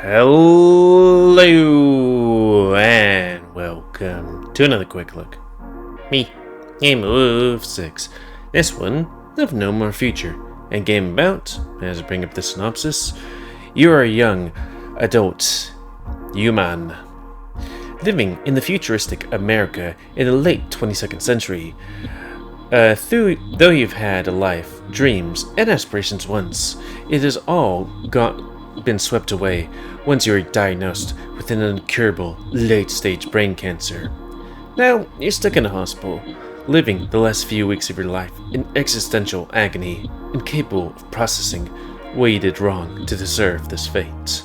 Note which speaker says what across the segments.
Speaker 1: Hello and welcome to another quick look. Me, Game of 6. This one of No More Future. And game about, as I bring up the synopsis, you are a young adult human living in the futuristic America in the late 22nd century. Though you've had a life, dreams, and aspirations once, it has all been swept away once you were diagnosed with an incurable late-stage brain cancer. Now, you're stuck in a hospital, living the last few weeks of your life in existential agony, incapable of processing what you did wrong to deserve this fate.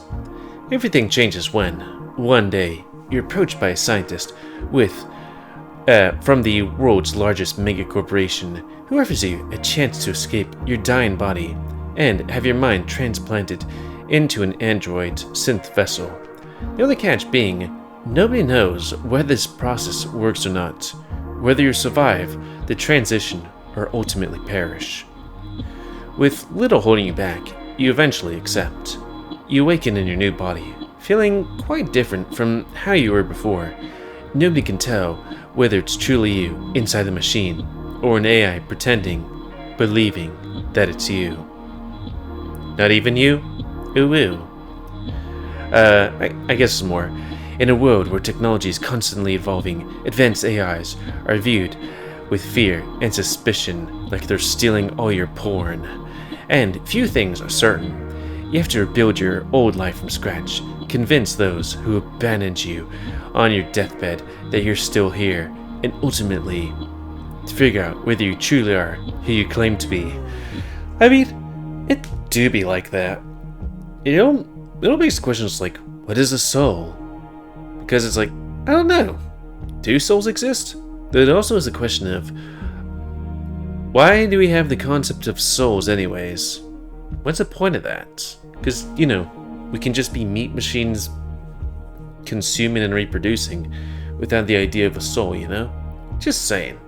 Speaker 1: Everything changes when, one day, you're approached by a scientist from the world's largest megacorporation who offers you a chance to escape your dying body and have your mind transplanted into an android synth vessel. The only catch being, nobody knows whether this process works or not, whether you survive the transition or ultimately perish. With little holding you back, you eventually accept. You awaken in your new body, feeling quite different from how you were before. Nobody can tell whether it's truly you inside the machine, or an AI pretending, believing that it's you. Not even you? Ooh. I guess it's more. In a world where technology is constantly evolving, advanced AIs are viewed with fear and suspicion, like they're stealing all your porn. And few things are certain. You have to rebuild your old life from scratch, convince those who abandoned you on your deathbed that you're still here, and ultimately to figure out whether you truly are who you claim to be. I mean, it do be like that. It makes questions like, what is a soul? Because it's like, I don't know. Do souls exist? But it also is a question of, why do we have the concept of souls anyways? What's the point of that? Because, we can just be meat machines consuming and reproducing without the idea of a soul, Just saying.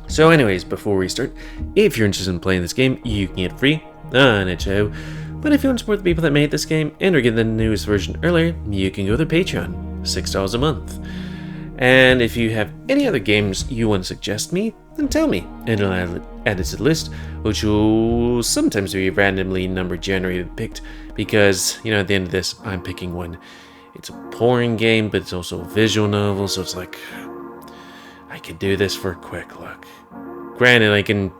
Speaker 1: So anyways, before we start, if you're interested in playing this game, you can get free on itch.io. But if you want to support the people that made this game and are getting the newest version earlier, you can go to Patreon, $6 a month. And if you have any other games you want to suggest me, then tell me, and I'll add it to the list, which will sometimes be randomly number generated picked, because, at the end of this, I'm picking one. It's a porn game, but it's also a visual novel, so it's like, I could do this for a quick look. Granted,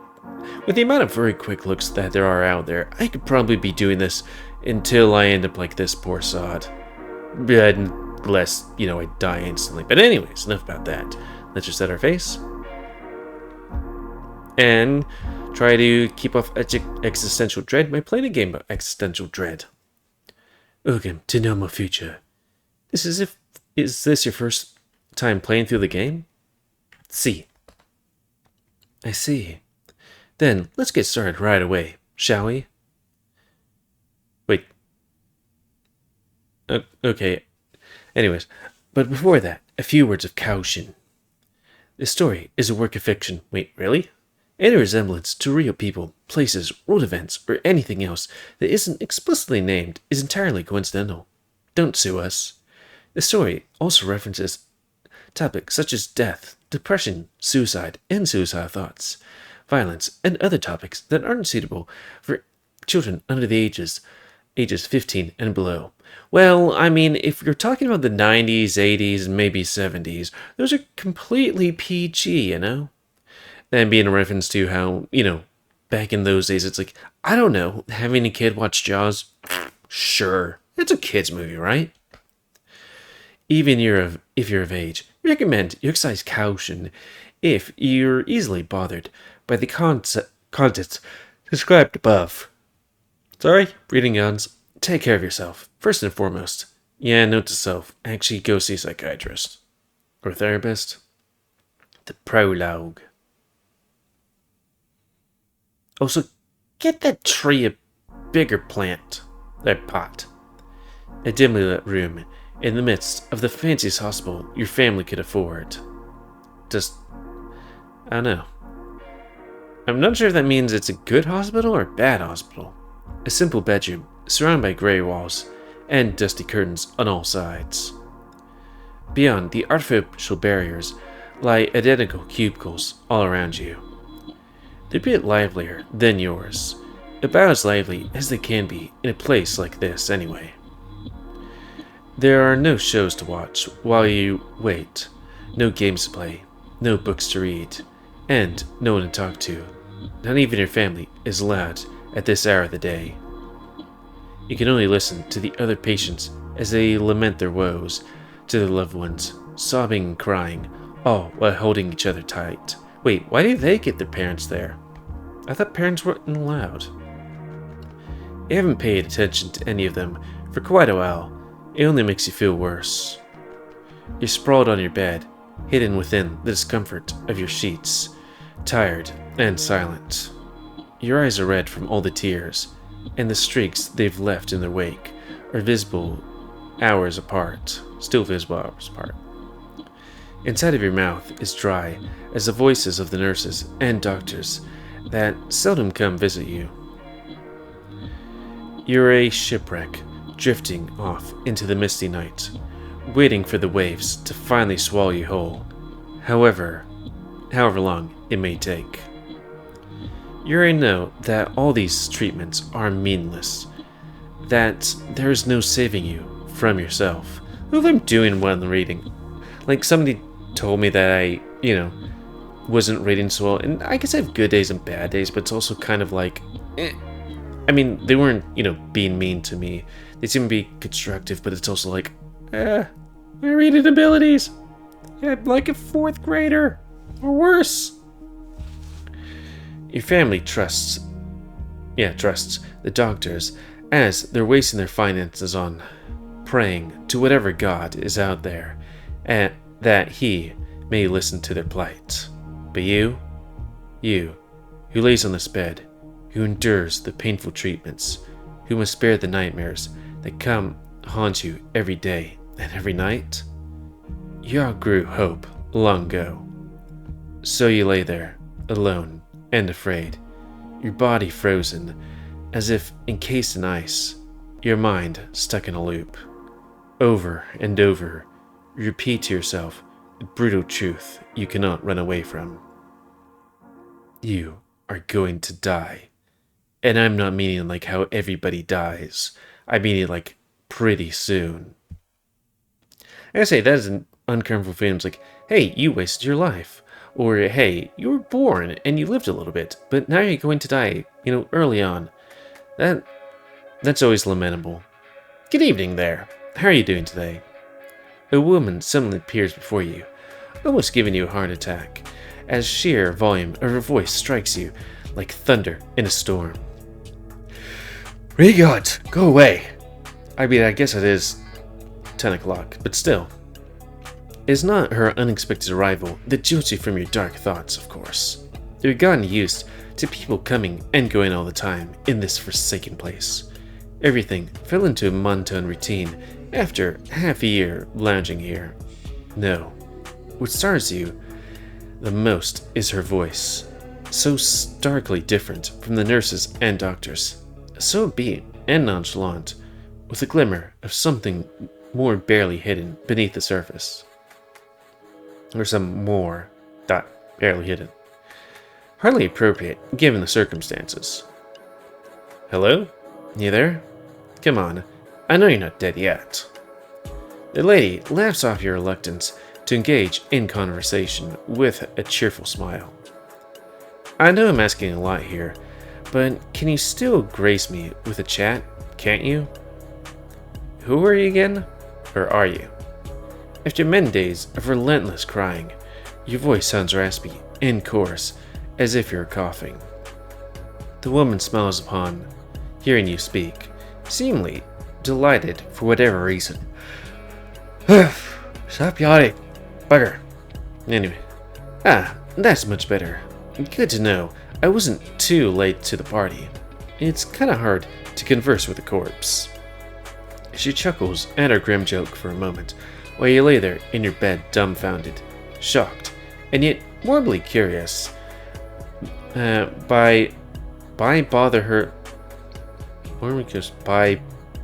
Speaker 1: with the amount of very quick looks that there are out there, I could probably be doing this until I end up like this poor sod. Unless, I die instantly. But anyways, enough about that. Let's just set our face. And try to keep off existential dread by playing a game about existential dread. Welcome to No More Future. Is this your first time playing through the game? See. I see. Then, let's get started right away, shall we? Wait. Okay. Anyways, but before that, a few words of caution. This story is a work of fiction. Wait, really? Any resemblance to real people, places, world events, or anything else that isn't explicitly named is entirely coincidental. Don't sue us. The story also references topics such as death, depression, suicide, and suicidal thoughts, violence, and other topics that aren't suitable for children under the ages 15 and below. Well, if you're talking about the 90s, 80s, and maybe 70s, those are completely PG, Then being a reference to how, back in those days, it's like, I don't know, having a kid watch Jaws? Sure, it's a kid's movie, right? Even if you're of age, we recommend you exercise caution if you're easily bothered by the contents described above. Sorry, breathing yawns. Take care of yourself, first and foremost. Yeah, note to self, actually go see a psychiatrist. Or therapist. The prologue. Also, get that tree a bigger plant. That pot. A dimly lit room in the midst of the fanciest hospital your family could afford. Just, I don't know. I'm not sure if that means it's a good hospital or a bad hospital. A simple bedroom, surrounded by grey walls, and dusty curtains on all sides. Beyond the artificial barriers lie identical cubicles all around you. They're a bit livelier than yours, about as lively as they can be in a place like this anyway. There are no shows to watch while you wait, no games to play, no books to read, and no one to talk to. Not even your family is allowed at this hour of the day. You can only listen to the other patients as they lament their woes to their loved ones, sobbing and crying, all while holding each other tight. Wait, why do they get their parents there? I thought parents weren't allowed. You haven't paid attention to any of them for quite a while. It only makes you feel worse. You're sprawled on your bed, hidden within the discomfort of your sheets, tired and silent. Your eyes are red from all the tears, and the streaks they've left in their wake are visible hours apart, still visible hours apart. Inside of your mouth is dry as the voices of the nurses and doctors that seldom come visit you. You're a shipwreck, drifting off into the misty night, waiting for the waves to finally swallow you whole, however long it may take. You already know that all these treatments are meaningless, that there is no saving you from yourself. What if I'm doing well in reading? Like, somebody told me that I, wasn't reading so well, and I guess I have good days and bad days, but it's also kind of like, I mean, they weren't, being mean to me. They seem to be constructive, but it's also like, my reading abilities, I'm like a 4th grader, or worse. Your family trusts the doctors as they're wasting their finances on praying to whatever God is out there, and that he may listen to their plight. But you, who lays on this bed, who endures the painful treatments, who must bear the nightmares that come haunt you every day and every night, you outgrew hope long ago. So you lay there, alone and afraid, your body frozen, as if encased in ice, your mind stuck in a loop. Over and over, you repeat to yourself the brutal truth you cannot run away from. You are going to die. And I'm not meaning like how everybody dies. I mean it like pretty soon. I gotta say, that is an uncomfortable feeling. It's like, hey, you wasted your life. Or, hey, you were born and you lived a little bit, but now you're going to die, early on. That's always lamentable. Good evening there. How are you doing today? A woman suddenly appears before you, almost giving you a heart attack, as sheer volume of her voice strikes you like thunder in a storm. Regards, go away. I mean, I guess it is 10 o'clock, but still. It's not her unexpected arrival that jolts you from your dark thoughts, of course. You've gotten used to people coming and going all the time in this forsaken place. Everything fell into a monotone routine after half a year lounging here. No, what startles you the most is her voice, so starkly different from the nurses and doctors, so upbeat and nonchalant, with a glimmer of something more barely hidden beneath the surface. Or some more that barely hidden. Hardly appropriate given the circumstances. Hello? You there? Come on, I know you're not dead yet. The lady laughs off your reluctance to engage in conversation with a cheerful smile. I know I'm asking a lot here, but can you still grace me with a chat, can't you? Who are you again? Or are you? After many days of relentless crying, your voice sounds raspy and coarse, as if you're coughing. The woman smiles upon hearing you speak, seemingly delighted for whatever reason. Stop yawning, bugger. Anyway, that's much better. Good to know I wasn't too late to the party. It's kinda hard to converse with a corpse. She chuckles at her grim joke for a moment, while you lay there in your bed dumbfounded, shocked, and yet morbidly curious. By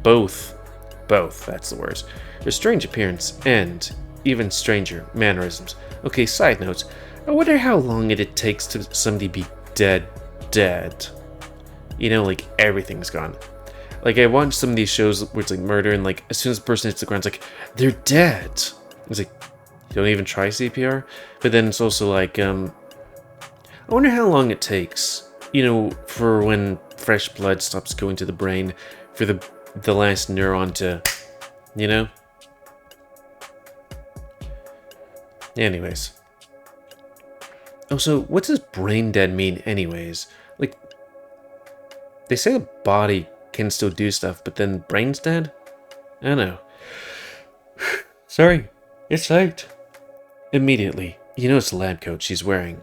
Speaker 1: both both, that's the worst. Her strange appearance and even stranger mannerisms. Okay, side notes. I wonder how long it takes to somebody be dead. You know, like everything's gone. Like I watched some of these shows where it's like murder and like as soon as the person hits the ground, it's like, they're dead. It's like, you don't even try CPR? But then it's also like, I wonder how long it takes, you know, for when fresh blood stops going to the brain, for the last neuron to, you know? Anyways. Also, what does brain dead mean anyways? Like, they say the body can still do stuff, but then brain's dead? I don't know. Sorry, it's late. Immediately, you notice the lab coat she's wearing.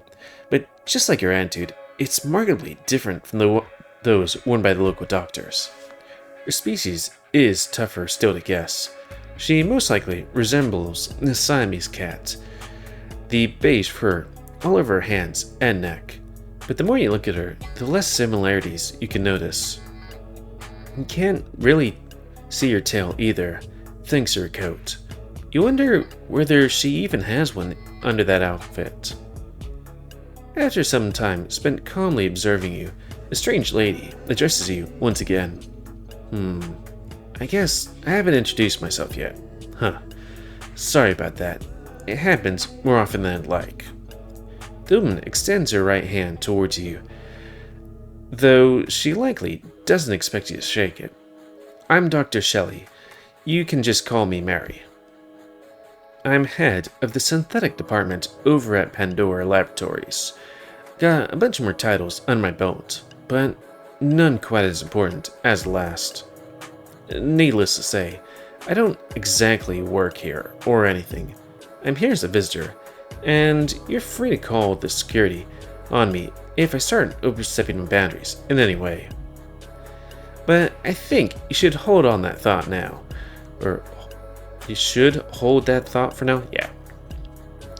Speaker 1: But just like your attitude, it's markedly different from those worn by the local doctors. Her species is tougher still to guess. She most likely resembles the Siamese cat. The beige fur all over her hands and neck. But the more you look at her, the less similarities you can notice. You can't really see her tail either, thanks to her coat. You wonder whether she even has one under that outfit. After some time spent calmly observing you, a strange lady addresses you once again. I guess I haven't introduced myself yet. Huh. Sorry about that. It happens more often than I'd like. The woman extends her right hand towards you, though she likely doesn't expect you to shake it. I'm Dr. Shelley. You can just call me Mary. I'm head of the synthetic department over at Pandora Laboratories. Got a bunch more titles on my belt, but none quite as important as the last. Needless to say, I don't exactly work here or anything. I'm here as a visitor, and you're free to call the security on me if I start overstepping my boundaries in any way. But I think you should hold on that thought now. Or, you should hold that thought for now? Yeah.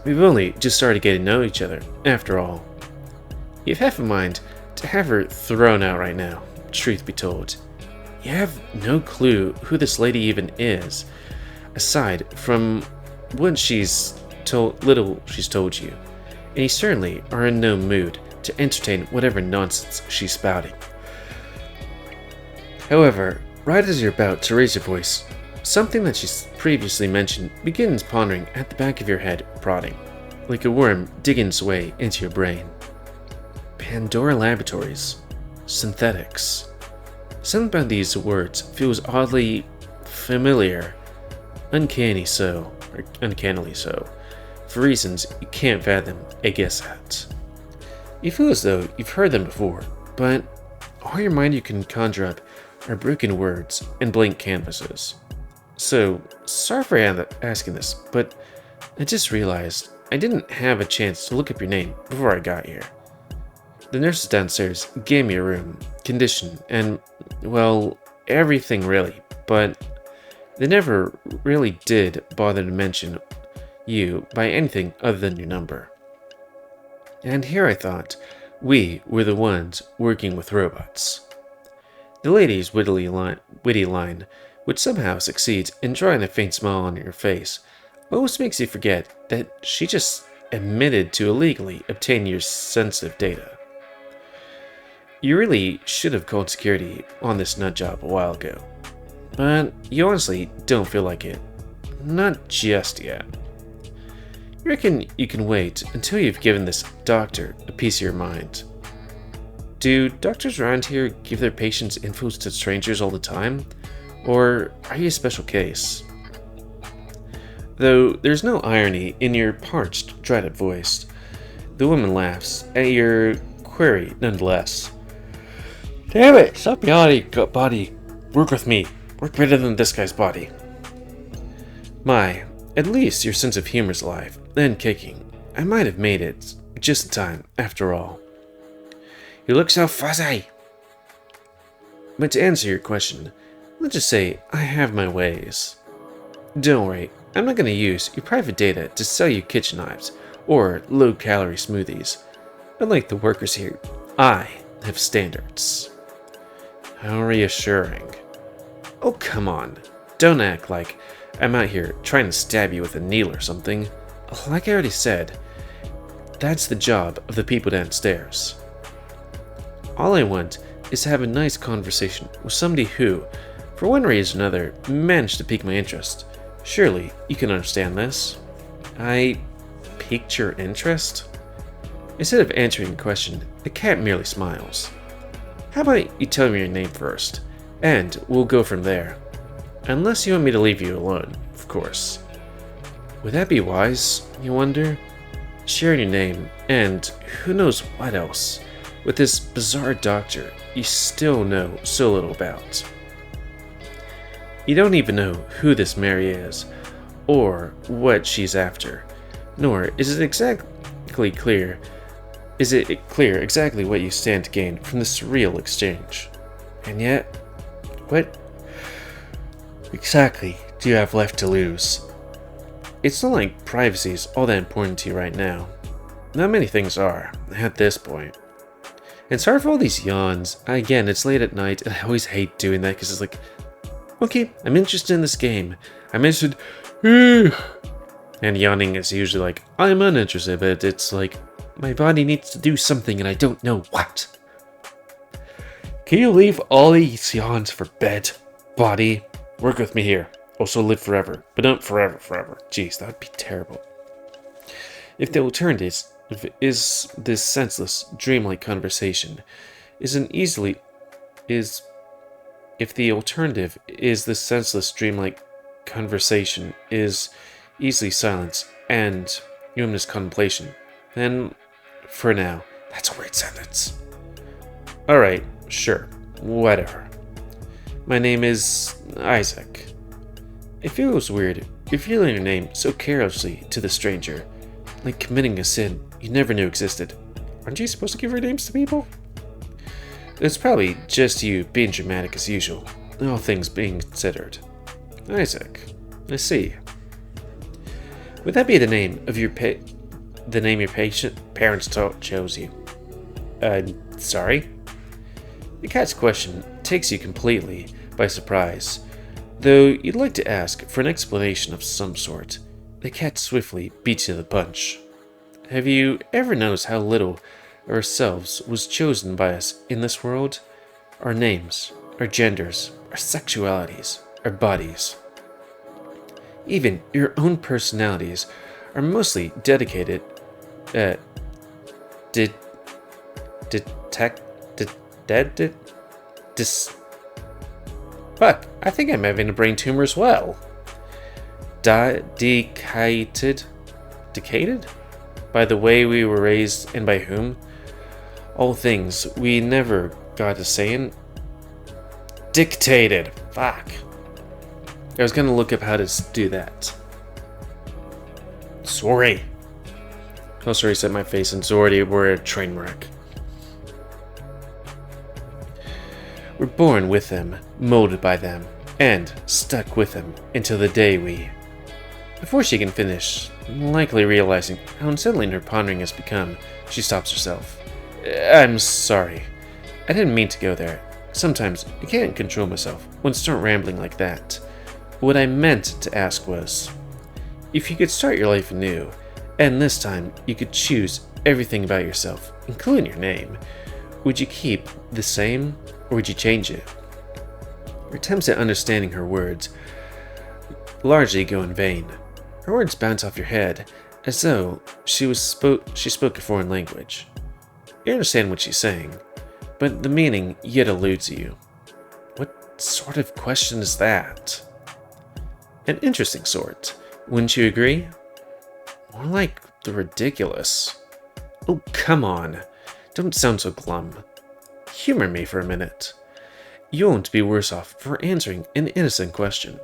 Speaker 1: We've only just started getting to know each other, after all. You've half a mind to have her thrown out right now, truth be told. You have no clue who this lady even is, aside from what little she's told you, and you certainly are in no mood to entertain whatever nonsense she's spouting. However, right as you're about to raise your voice, something that she's previously mentioned begins pondering at the back of your head, prodding, like a worm digging its way into your brain. Pandora Laboratories. Synthetics. Something about these words feels oddly familiar. Uncannily so, for reasons you can't fathom a guess at. You feel as though you've heard them before, but all your mind you can conjure up are broken words and blank canvases. So, sorry for asking this, but I just realized I didn't have a chance to look up your name before I got here. The nurses downstairs gave me a room, condition, and, well, everything really, but they never really did bother to mention you by anything other than your number. And here I thought we were the ones working with robots. The lady's witty line, which somehow succeeds in drawing a faint smile on your face, almost makes you forget that she just admitted to illegally obtain your sensitive data. You really should have called security on this nut job a while ago, but you honestly don't feel like it. Not just yet. You reckon you can wait until you've given this doctor a piece of your mind? Do doctors around here give their patients info to strangers all the time? Or are you a special case? Though there's no irony in your parched, dried-up voice, the woman laughs at your query nonetheless. Damn it, stop yawning, body. Work with me. Work better than this guy's body. My, at least your sense of humor's alive and kicking. I might have made it just in time, after all. You look so fuzzy. But to answer your question, let's just say I have my ways. Don't worry, I'm not going to use your private data to sell you kitchen knives or low-calorie smoothies. Unlike the workers here, I have standards. How reassuring. Oh, come on. don't act like I'm out here trying to stab you with a needle or something. Like I already said, that's the job of the people downstairs. All I want is to have a nice conversation with somebody who, for one reason or another, managed to pique my interest. Surely you can understand this. I piqued your interest? Instead of answering the question, the cat merely smiles. How about you tell me your name first, and we'll go from there. Unless you want me to leave you alone, of course. Would that be wise, you wonder? Sharing your name, and who knows what else, with this bizarre doctor you still know so little about. You don't even know who this Mary is, or what she's after, nor is it clear exactly what you stand to gain from this surreal exchange. And yet, what exactly do you have left to lose? It's not like privacy is all that important to you right now. Not many things are, at this point. And sorry for all these yawns. Again, it's late at night, and I always hate doing that because it's like, okay, I'm interested in this game. I'm interested. And yawning is usually like, I'm uninterested, but it's like, my body needs to do something and I don't know what. Can you leave all these yawns for bed, body? Work with me here. Also live forever, but not forever. Jeez, that would be terrible. If the alternative is this senseless, dreamlike conversation, if the alternative is this senseless, dreamlike conversation is easily silence and numinous contemplation, then, for now, that's a weird sentence. Alright, sure, whatever. My name is Isaac. It feels weird revealing your name so carelessly to the stranger, like committing a sin you never knew existed. Aren't you supposed to give your names to people? It's probably just you being dramatic as usual, all things being considered. Isaac, I see. Would that be the name of your parents chose you? Sorry? The cat's question takes you completely by surprise. Though you'd like to ask for an explanation of some sort, the cat swiftly beats you to the punch. Have you ever noticed how little of ourselves was chosen by us in this world? Our names, our genders, our sexualities, our bodies. Even your own personalities are mostly dedicated Fuck, I think I'm having a brain tumor as well. Decayed by the way we were raised and by whom? All things we never got a say in. Dictated. Fuck. I was gonna look up how to do that. Sorry. Oh, sorry, set my face and sorry, we're a train wreck. We're born with them, molded by them, and stuck with them until the day we... Before she can finish, likely realizing how unsettling her pondering has become, she stops herself. I'm sorry. I didn't mean to go there. Sometimes I can't control myself when I start rambling like that. What I meant to ask was, if you could start your life anew, and this time you could choose everything about yourself, including your name, would you keep the same, or would you change it? Her attempts at understanding her words largely go in vain. Her words bounce off your head, as though she spoke a foreign language. You understand what she's saying, but the meaning yet eludes you. What sort of question is that? An interesting sort, wouldn't you agree? More like the ridiculous. Oh, come on. Don't sound so glum. Humor me for a minute. You won't be worse off for answering an innocent question.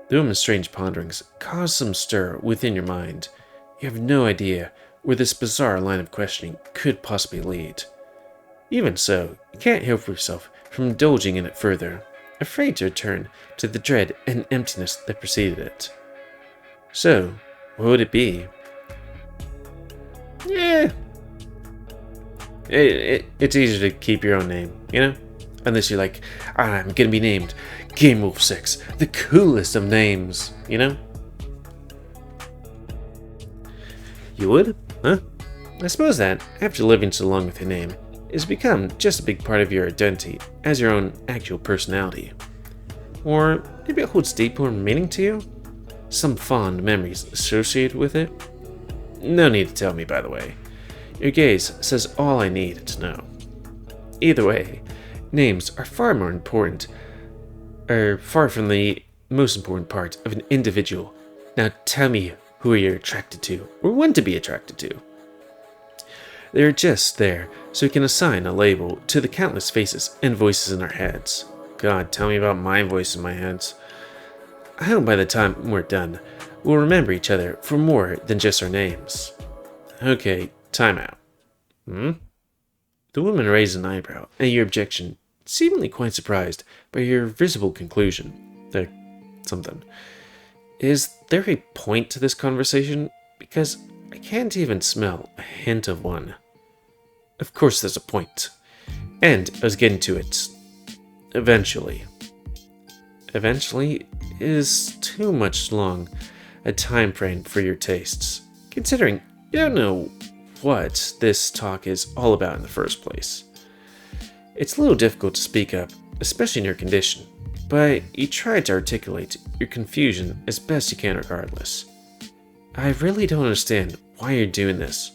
Speaker 1: The woman's strange ponderings cause some stir within your mind. You have no idea where this bizarre line of questioning could possibly lead. Even so, you can't help yourself from indulging in it further, afraid to return to the dread and emptiness that preceded it. So, what would it be? Yeah. It's easier to keep your own name, you know? unless you're like, I'm gonna be named Game Wolf 6, the coolest of names, you know? You would? Huh? I suppose that, after living so long with your name, it's become just a big part of your identity as your own actual personality. Or maybe it holds deeper meaning to you? Some fond memories associated with it? No need to tell me, by the way. Your gaze says all I need to know. Either way, names are far from the most important part of an individual. Now tell me who you're attracted to, or want to be attracted to. They're just there, so we can assign a label to the countless faces and voices in our heads. God, tell me about my voice in my head. I hope by the time we're done, we'll remember each other for more than just our names. Okay, time out. The woman raised an eyebrow at your objection, seemingly quite surprised by your visible conclusion. Something. Is there a point to this conversation? Because I can't even smell a hint of one. Of course there's a point. And I was getting to it. Eventually. Eventually is too much long a time frame for your tastes, considering you don't know what this talk is all about in the first place. It's a little difficult to speak up, especially in your condition, but you try to articulate your confusion as best you can regardless. I really don't understand why you're doing this,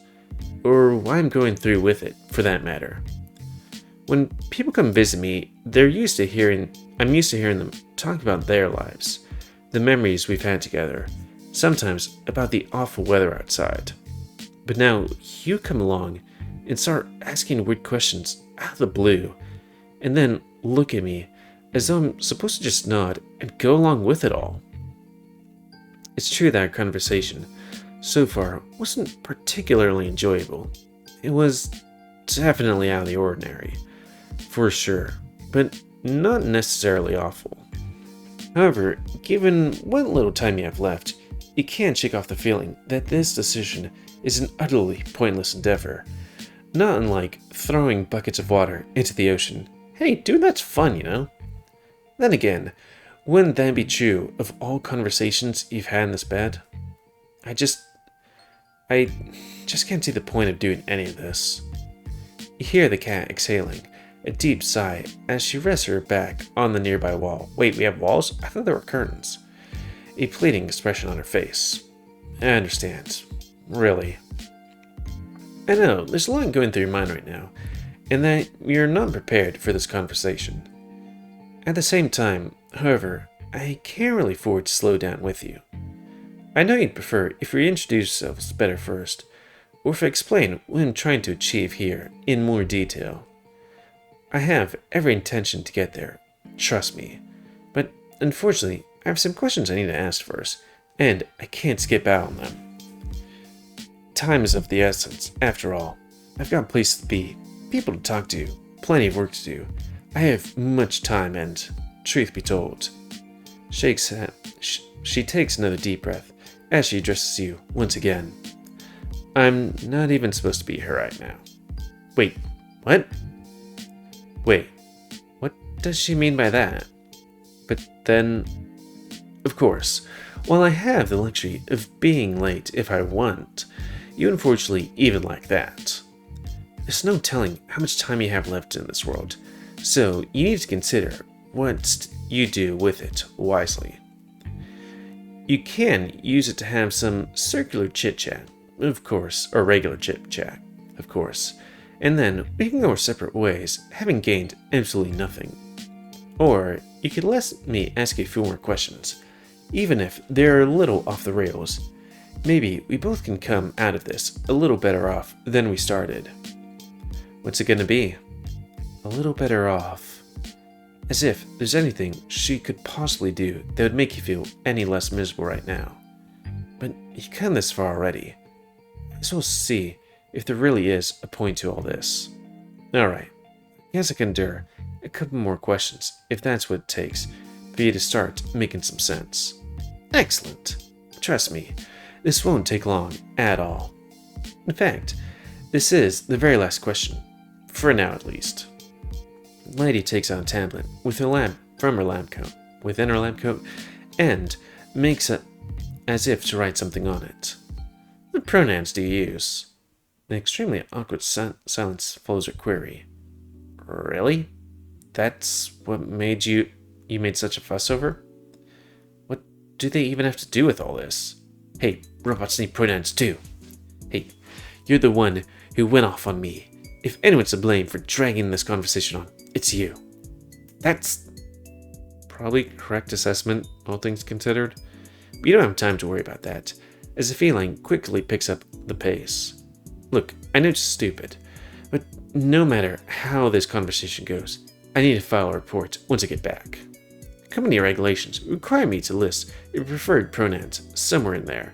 Speaker 1: or why I'm going through with it, for that matter. When people come visit me, I'm used to hearing them talk about their lives, the memories we've had together, sometimes about the awful weather outside. But now you come along and start asking weird questions out of the blue, and then look at me as though I'm supposed to just nod and go along with it all. It's true that our conversation so far wasn't particularly enjoyable. It was definitely out of the ordinary, for sure, but not necessarily awful. However, given what little time you have left, you can't shake off the feeling that this decision is an utterly pointless endeavor, not unlike throwing buckets of water into the ocean. Hey, dude, that's fun, you know? Then again, wouldn't that be true of all conversations you've had in this bed? I just can't see the point of doing any of this. You hear the cat exhaling a deep sigh as she rests her back on the nearby wall. Wait, we have walls? I thought there were curtains. A pleading expression on her face. I understand. Really. I know, there's a lot going through your mind right now, and that you're not prepared for this conversation. At the same time, however, I can't really afford to slow down with you. I know you'd prefer if we introduce ourselves better first, or if I explain what I'm trying to achieve here in more detail. I have every intention to get there, trust me, but unfortunately, I have some questions I need to ask first, and I can't skip out on them. Time is of the essence, after all. I've got places to be, people to talk to, plenty of work to do. I have much time and, truth be told, she takes another deep breath as she addresses you once again. I'm not even supposed to be here right now. Wait, what? Wait, what does she mean by that? But then, of course, while I have the luxury of being late if I want, you unfortunately even like that. There's no telling how much time you have left in this world, so you need to consider what you do with it wisely. You can use it to have some circular chit-chat, of course, or regular chit-chat, of course, and then we can go our separate ways, having gained absolutely nothing. Or you could let me ask you a few more questions, even if they're a little off the rails. Maybe we both can come out of this a little better off than we started. What's it gonna be? A little better off. As if there's anything she could possibly do that would make you feel any less miserable right now. But you've come this far already. As we'll see if there really is a point to all this. Alright, guess I can endure a couple more questions if that's what it takes for you to start making some sense. Excellent. Trust me, this won't take long at all. In fact, this is the very last question, for now at least. Lady takes out a tablet with her lab from her lab coat, within her lab coat, and makes it as if to write something on it. What pronouns do you use? An extremely awkward silence follows her query. Really? That's what made you made such a fuss over? What do they even have to do with all this? Hey, robots need pronouns too. Hey, you're the one who went off on me. If anyone's to blame for dragging this conversation on, it's you. That's probably correct assessment, all things considered. But you don't have time to worry about that, as the feline quickly picks up the pace. Look, I know it's stupid, but no matter how this conversation goes, I need to file a report once I get back. Company regulations require me to list your preferred pronouns somewhere in there.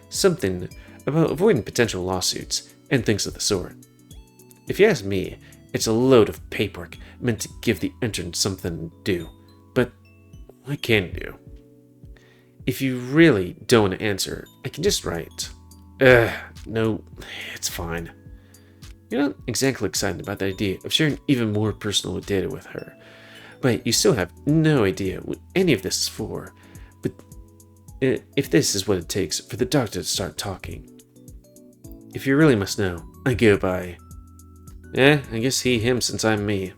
Speaker 1: Something about avoiding potential lawsuits and things of the sort. If you ask me, it's a load of paperwork meant to give the intern something to do. But what can you do? If you really don't want to answer, I can just write. No, it's fine. You're not exactly excited about the idea of sharing even more personal data with her, but you still have no idea what any of this is for. But if this is what it takes for the doctor to start talking. If you really must know, I go by, I guess he, him, since I'm me.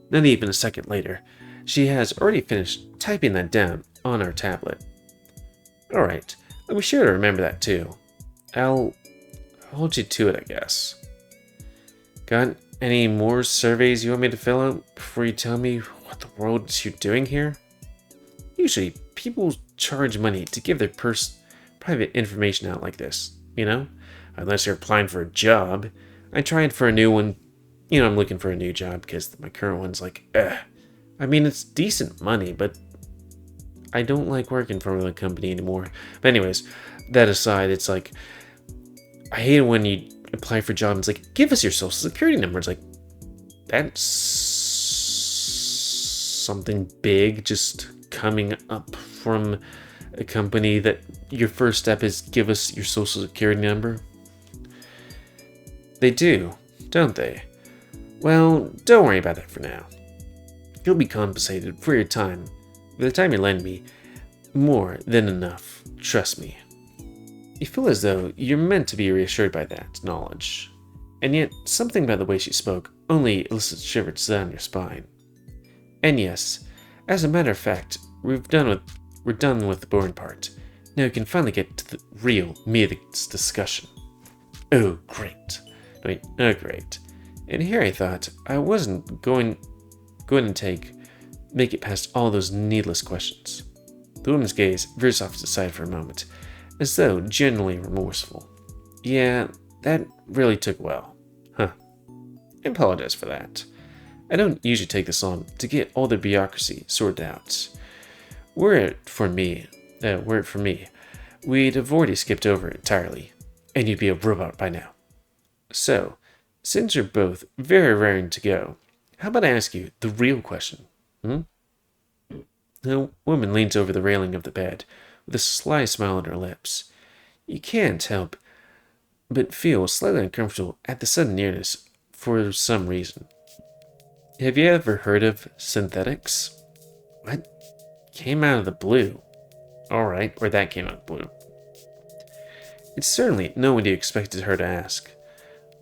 Speaker 1: Not even a second later, she has already finished typing that down on our tablet. Alright, I'll be sure to remember that too. I'll hold you to it, I guess. Got any more surveys you want me to fill out before you tell me what the world you're doing here? Usually, people charge money to give their private information out like this, you know? Unless you're applying for a job. I tried for a new one. I'm looking for a new job because my current one's like, I mean, it's decent money, but I don't like working for the company anymore. But anyways, that aside, it's like, I hate it when you apply for a job and it's like, give us your social security number. It's like, that's something big just coming up from a company that your first step is give us your social security number. They do, don't they? Well, don't worry about that for now. You'll be compensated for your time. By the time you lend me, more than enough. Trust me. You feel as though you're meant to be reassured by that knowledge. And yet, something about the way she spoke only elicits shivers down your spine. And yes, as a matter of fact, we're done with the boring part. Now we can finally get to the real meat of this discussion. Oh, great. Great. And here I thought I wasn't going to make it past all those needless questions. The woman's gaze veers off to the side for a moment, as though genuinely remorseful. Yeah, that really took well. Huh. I apologize for that. I don't usually take this long to get all the bureaucracy sorted out. Were it for me, we'd have already skipped over it entirely, and you'd be a robot by now. So, since you're both very raring to go, how about I ask you the real question? The woman leans over the railing of the bed, with a sly smile on her lips. You can't help but feel slightly uncomfortable at the sudden nearness for some reason. Have you ever heard of synthetics? What? Came out of the blue. Alright, or that came out of the blue. It's certainly not what you expected her to ask.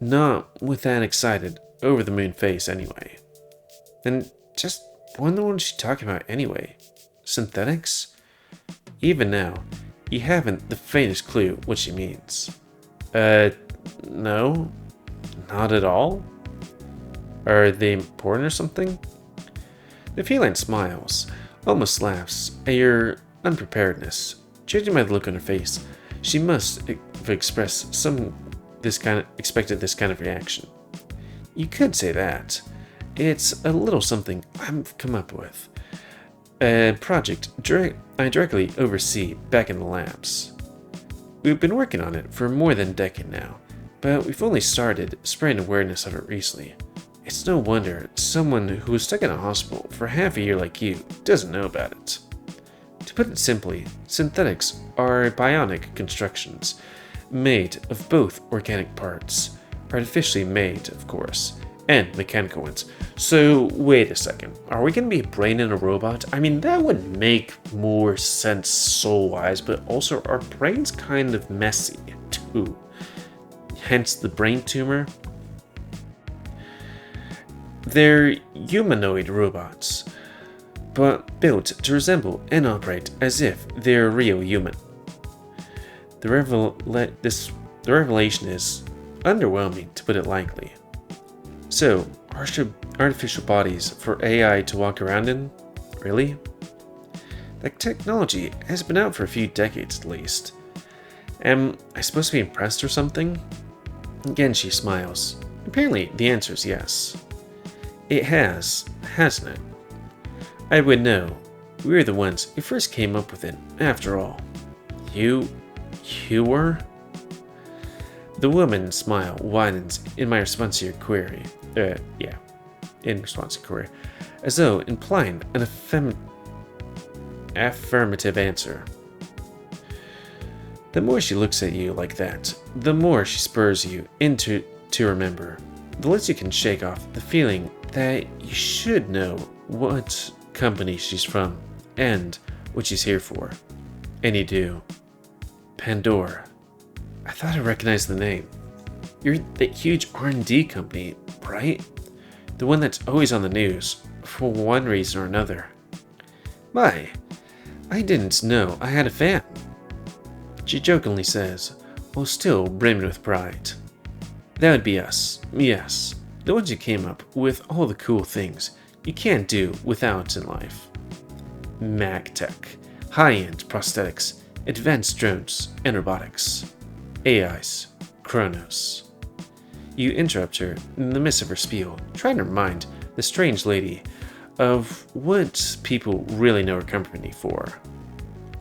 Speaker 1: Not with that excited, over-the-moon face anyway. And just wonder what she's talking about anyway. Synthetics? Even now, you haven't the faintest clue what she means. No? Not at all? Are they important or something? The feline smiles, almost laughs at your unpreparedness. Judging by the look on her face, she must have expected this kind of reaction. You could say that. It's a little something I've come up with. A project I directly oversee back in the labs. We've been working on it for more than a decade now, but we've only started spreading awareness of it recently. It's no wonder someone who was stuck in a hospital for half a year like you doesn't know about it. To put it simply, synthetics are bionic constructions made of both organic parts, artificially made, of course, and mechanical ones. So, wait a second. Are we going to be a brain in a robot? I mean, that would make more sense soul-wise, but also our brain's kind of messy, too. Hence the brain tumor. They're humanoid robots, but built to resemble and operate as if they're a real human. The revelation is underwhelming, to put it lightly. So, artificial bodies for AI to walk around in? Really? That technology has been out for a few decades at least. Am I supposed to be impressed or something? Again, she smiles. Apparently, the answer is yes. It has, hasn't it? I would know. We were the ones who first came up with it, after all. You were? The woman's smile widens in my response to your query. In response to query. As though implying an affirmative answer. The more she looks at you like that, the more she spurs you to remember. The less you can shake off the feeling that you should know what company she's from and what she's here for. And you do. Pandora. I thought I recognized the name. You're that huge R&D company, right? The one that's always on the news, for one reason or another. My, I didn't know I had a fan. She jokingly says, while still brimming with pride. That would be us, yes. The ones who came up with all the cool things you can't do without in life. Mag tech, high-end prosthetics, advanced drones and robotics. AIs, Chronos. You interrupt her in the midst of her spiel, trying to remind the strange lady of what people really know her company for.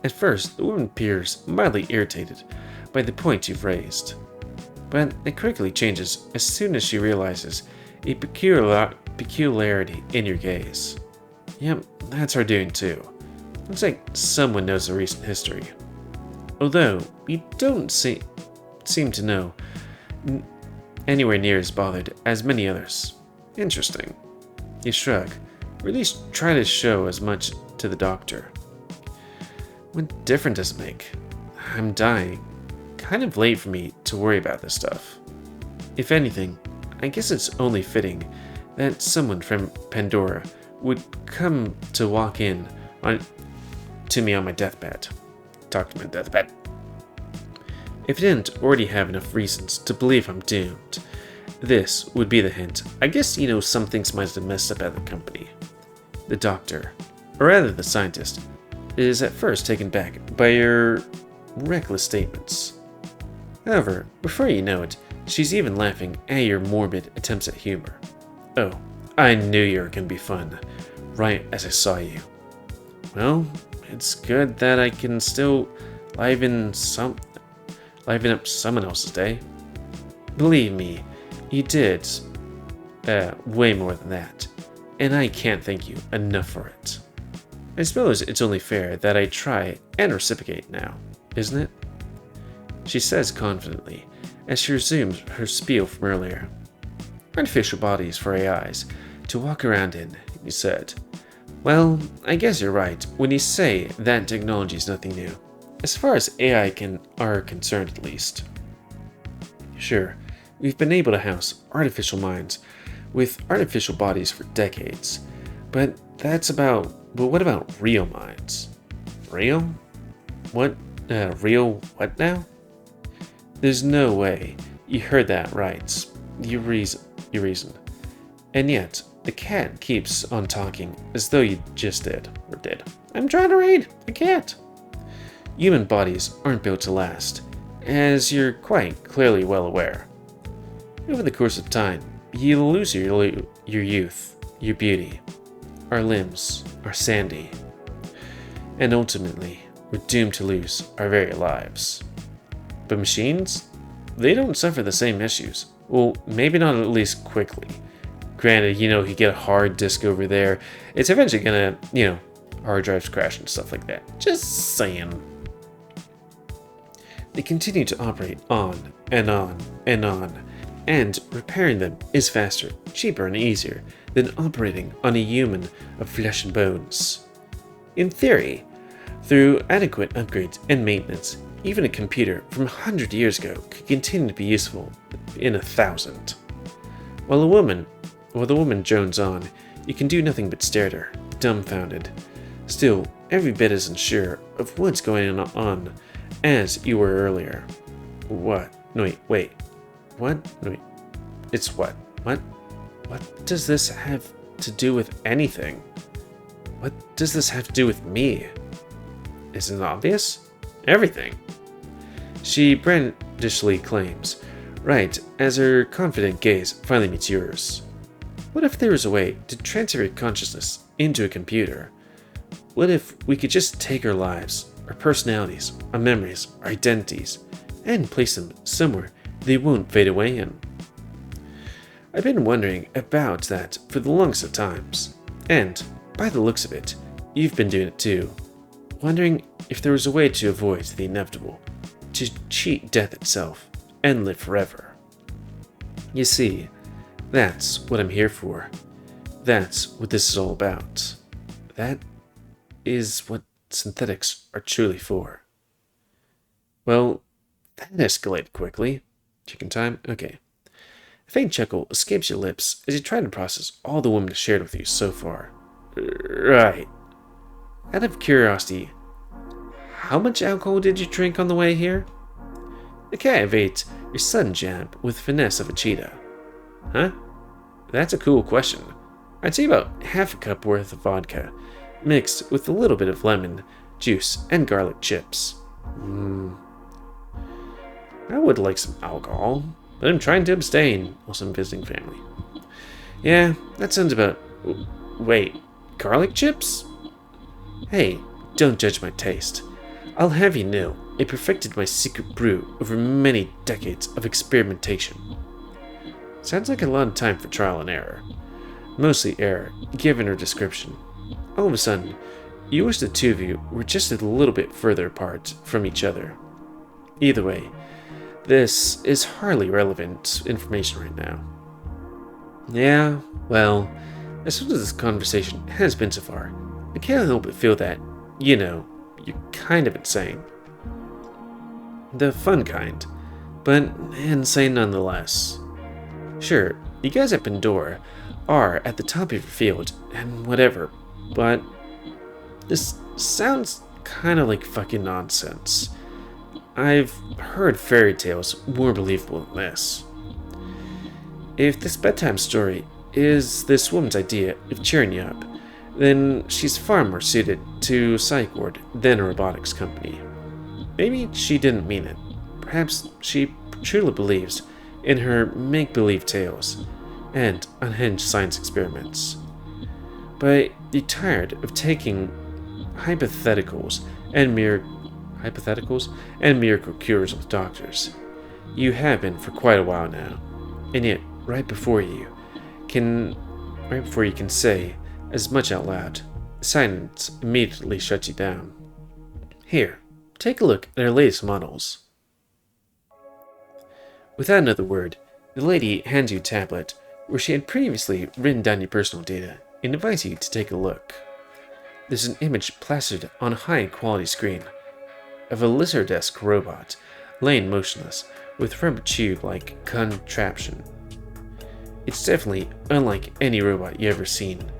Speaker 1: At first, the woman appears mildly irritated by the point you've raised, but it quickly changes as soon as she realizes a peculiarity in your gaze. Yep, that's her doing too. Looks like someone knows the recent history. Although, you don't seem to know anywhere near as bothered as many others. Interesting. You shrug, or at least try to show as much to the doctor. What difference does it make? I'm dying. Kind of late for me to worry about this stuff. If anything, I guess it's only fitting that someone from Pandora would come to walk in to me on my deathbed. Talk to my deathbed. If I didn't already have enough reasons to believe I'm doomed, this would be the hint. I guess you know some things might have messed up at the company. The doctor, or rather the scientist, is at first taken back by your reckless statements. However, before you know it, she's even laughing at your morbid attempts at humor. Oh, I knew you were going to be fun, right as I saw you. Well, it's good that I can still liven up someone else's day. Believe me, you did way more than that, and I can't thank you enough for it. I suppose it's only fair that I try and reciprocate now, isn't it? She says confidently, as she resumes her spiel from earlier. Artificial bodies for AIs to walk around in, you said. Well, I guess you're right when you say that technology is nothing new, as far as AI are concerned at least. Sure, we've been able to house artificial minds with artificial bodies for decades, but what about real minds? Real? What? Real what now? There's no way. You heard that right. You reasoned. And yet, the cat keeps on talking as though you just did. I'm trying to read. I can't. Human bodies aren't built to last, as you're quite clearly well aware. Over the course of time, you lose your youth, your beauty, our limbs, our sanity, and ultimately, we're doomed to lose our very lives. But machines? They don't suffer the same issues. Well, maybe not at least quickly. Granted, you get a hard disk over there, it's eventually gonna, hard drives crash and stuff like that. Just saying. They continue to operate on and on and on, and repairing them is faster, cheaper, and easier than operating on a human of flesh and bones. In theory, through adequate upgrades and maintenance, even a computer from 100 years ago could continue to be useful in 1,000. While the woman drones on, you can do nothing but stare at her, dumbfounded. Still, every bit as unsure of what's going on as you were earlier. What? No, wait. What? No, wait. It's what? What? What does this have to do with anything? What does this have to do with me? Isn't it obvious? Everything. She brandishly claims, right as her confident gaze finally meets yours. What if there was a way to transfer your consciousness into a computer? What if we could just take our lives, our personalities, our memories, our identities, and place them somewhere they won't fade away in? I've been wondering about that for the longest of times, and by the looks of it, you've been doing it too. Wondering if there was a way to avoid the inevitable, to cheat death itself and live forever. You see, that's what I'm here for. That's what this is all about. That is what synthetics are truly for. Well, that escalated quickly. Chicken time? Okay. A faint chuckle escapes your lips as you try to process all the woman has shared with you so far. Right. Out of curiosity, how much alcohol did you drink on the way here? The cat evades your sudden jab with the finesse of a cheetah. Huh? That's a cool question. I'd say about half a cup worth of vodka, mixed with a little bit of lemon, juice, and garlic chips. I would like some alcohol, but I'm trying to abstain whilst I'm visiting family. Yeah, that sounds about... Wait, garlic chips? Hey, don't judge my taste. I'll have you know, I perfected my secret brew over many decades of experimentation. Sounds like a lot of time for trial and error. Mostly error, given her description. All of a sudden, you wish the two of you were just a little bit further apart from each other. Either way, this is hardly relevant information right now. Yeah, well, as soon as this conversation has been so far, I can't help but feel that, you're kind of insane. The fun kind, but insane nonetheless. Sure, you guys at Pandora are at the top of your field and whatever, but this sounds kind of like fucking nonsense. I've heard fairy tales more believable than this. If this bedtime story is this woman's idea of cheering you up, then she's far more suited to a psych ward than a robotics company. Maybe she didn't mean it. Perhaps she truly believes in her make-believe tales and unhinged science experiments. But you're tired of taking hypotheticals and miracle cures with doctors. You have been for quite a while now, and yet right before you can say as much out loud, silence immediately shuts you down. Here, take a look at our latest models. Without another word, the lady hands you a tablet where she had previously written down your personal data and invites you to take a look. There's an image plastered on a high-quality screen of a lizard-esque robot laying motionless with rubber tube-like contraption. It's definitely unlike any robot you've ever seen.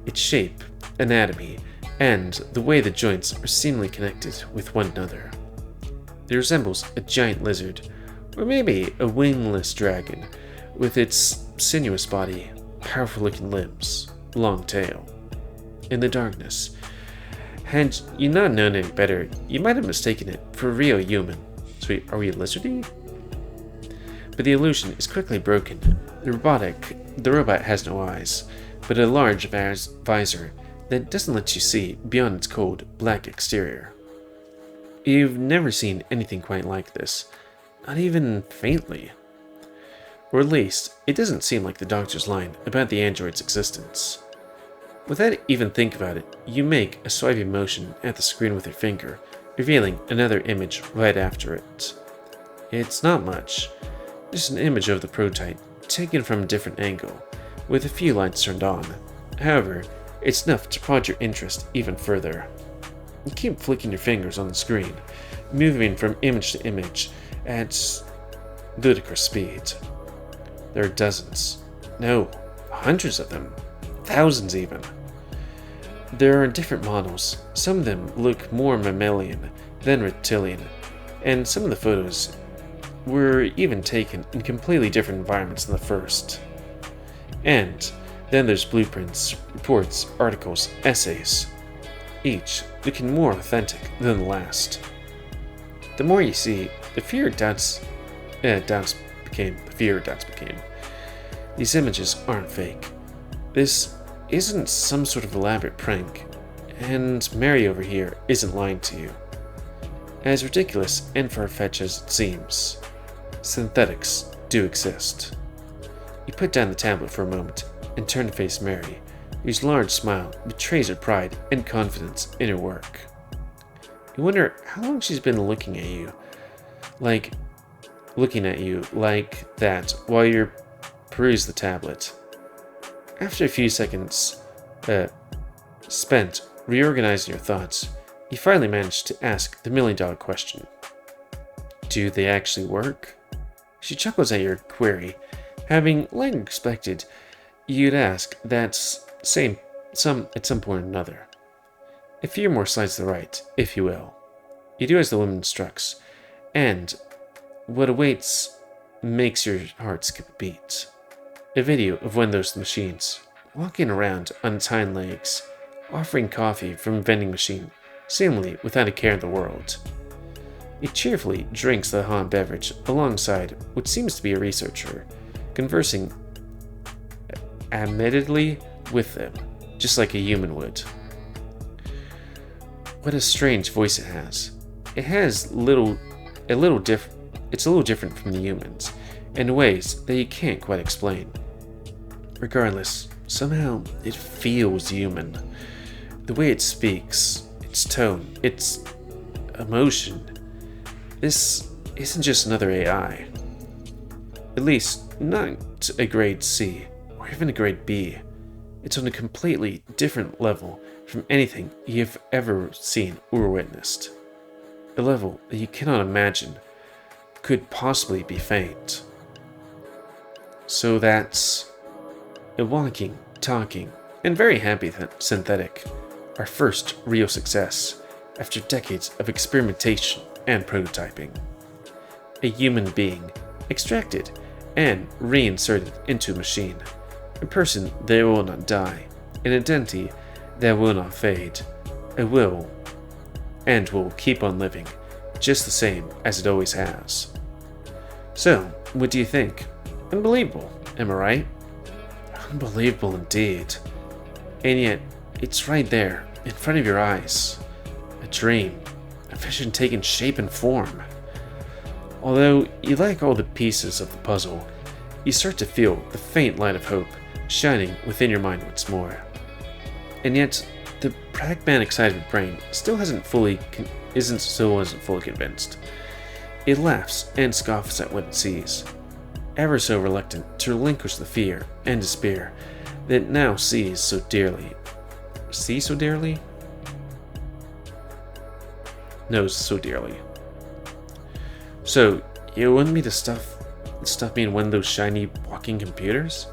Speaker 1: Its shape, anatomy, and the way the joints are seemingly connected with one another. It resembles a giant lizard, or maybe a wingless dragon, with its sinuous body, powerful-looking limbs, long tail. In the darkness, had you not known any better, you might have mistaken it for a real human. So are we lizardy? But the illusion is quickly broken. The robot has no eyes, but a large visor that doesn't let you see beyond its cold, black exterior. You've never seen anything quite like this, not even faintly. Or at least, it doesn't seem like the doctor's lying about the android's existence. Without even thinking about it, you make a swiping motion at the screen with your finger, revealing another image right after it. It's not much, Just an image of the prototype, taken from a different angle, with a few lights turned on. However, it's enough to prod your interest even further. You keep flicking your fingers on the screen, moving from image to image at ludicrous speed. There are dozens, no, hundreds of them, thousands even. There are different models. Some of them look more mammalian than reptilian, and some of the photos were even taken in completely different environments than the first. And then there's blueprints, reports, articles, essays, each looking more authentic than the last. The more you see, the fewer doubts became. These images aren't fake. This isn't some sort of elaborate prank, and Mary over here isn't lying to you. As ridiculous and far-fetched as it seems, synthetics do exist. You put down the tablet for a moment and turn to face Mary, whose large smile betrays her pride and confidence in her work. You wonder how long she's been looking at you like that while you peruse the tablet. After a few seconds spent reorganizing your thoughts, you finally manage to ask the million-dollar question. Do they actually work? She chuckles at your query, having long expected you'd ask that at some point or another. A few more slides to the right, if you will. You do as the woman instructs, and what awaits makes your heart skip a beat. A video of one of those machines, walking around on its hind legs, offering coffee from a vending machine, seemingly without a care in the world. It cheerfully drinks the hot beverage alongside what seems to be a researcher, conversing admittedly with them, just like a human would. What a strange voice it has. It's a little different from the humans, in ways that you can't quite explain. Regardless, somehow it feels human. The way it speaks, its tone, its emotion. This isn't just another AI. At least, not a grade C, or even a grade B. It's on a completely different level from anything you've ever seen or witnessed. A level that you cannot imagine could possibly be feigned. So that's a walking, talking, and very happy synthetic, our first real success after decades of experimentation and prototyping. A human being extracted and reinserted into a machine, a person that will not die, an identity that will not fade, a will and will keep on living just the same as it always has. So, what do you think? Unbelievable, am I right? Unbelievable indeed. And yet, it's right there, in front of your eyes. A dream, a vision taking shape and form. Although you like all the pieces of the puzzle, you start to feel the faint light of hope shining within your mind once more. And yet, the pragmatic side of your brain still isn't fully convinced. It laughs and scoffs at what it sees, ever so reluctant to relinquish the fear and despair that it now sees so dearly. Sees so dearly? Knows so dearly. So, you want me to stuff me in one of those shiny walking computers?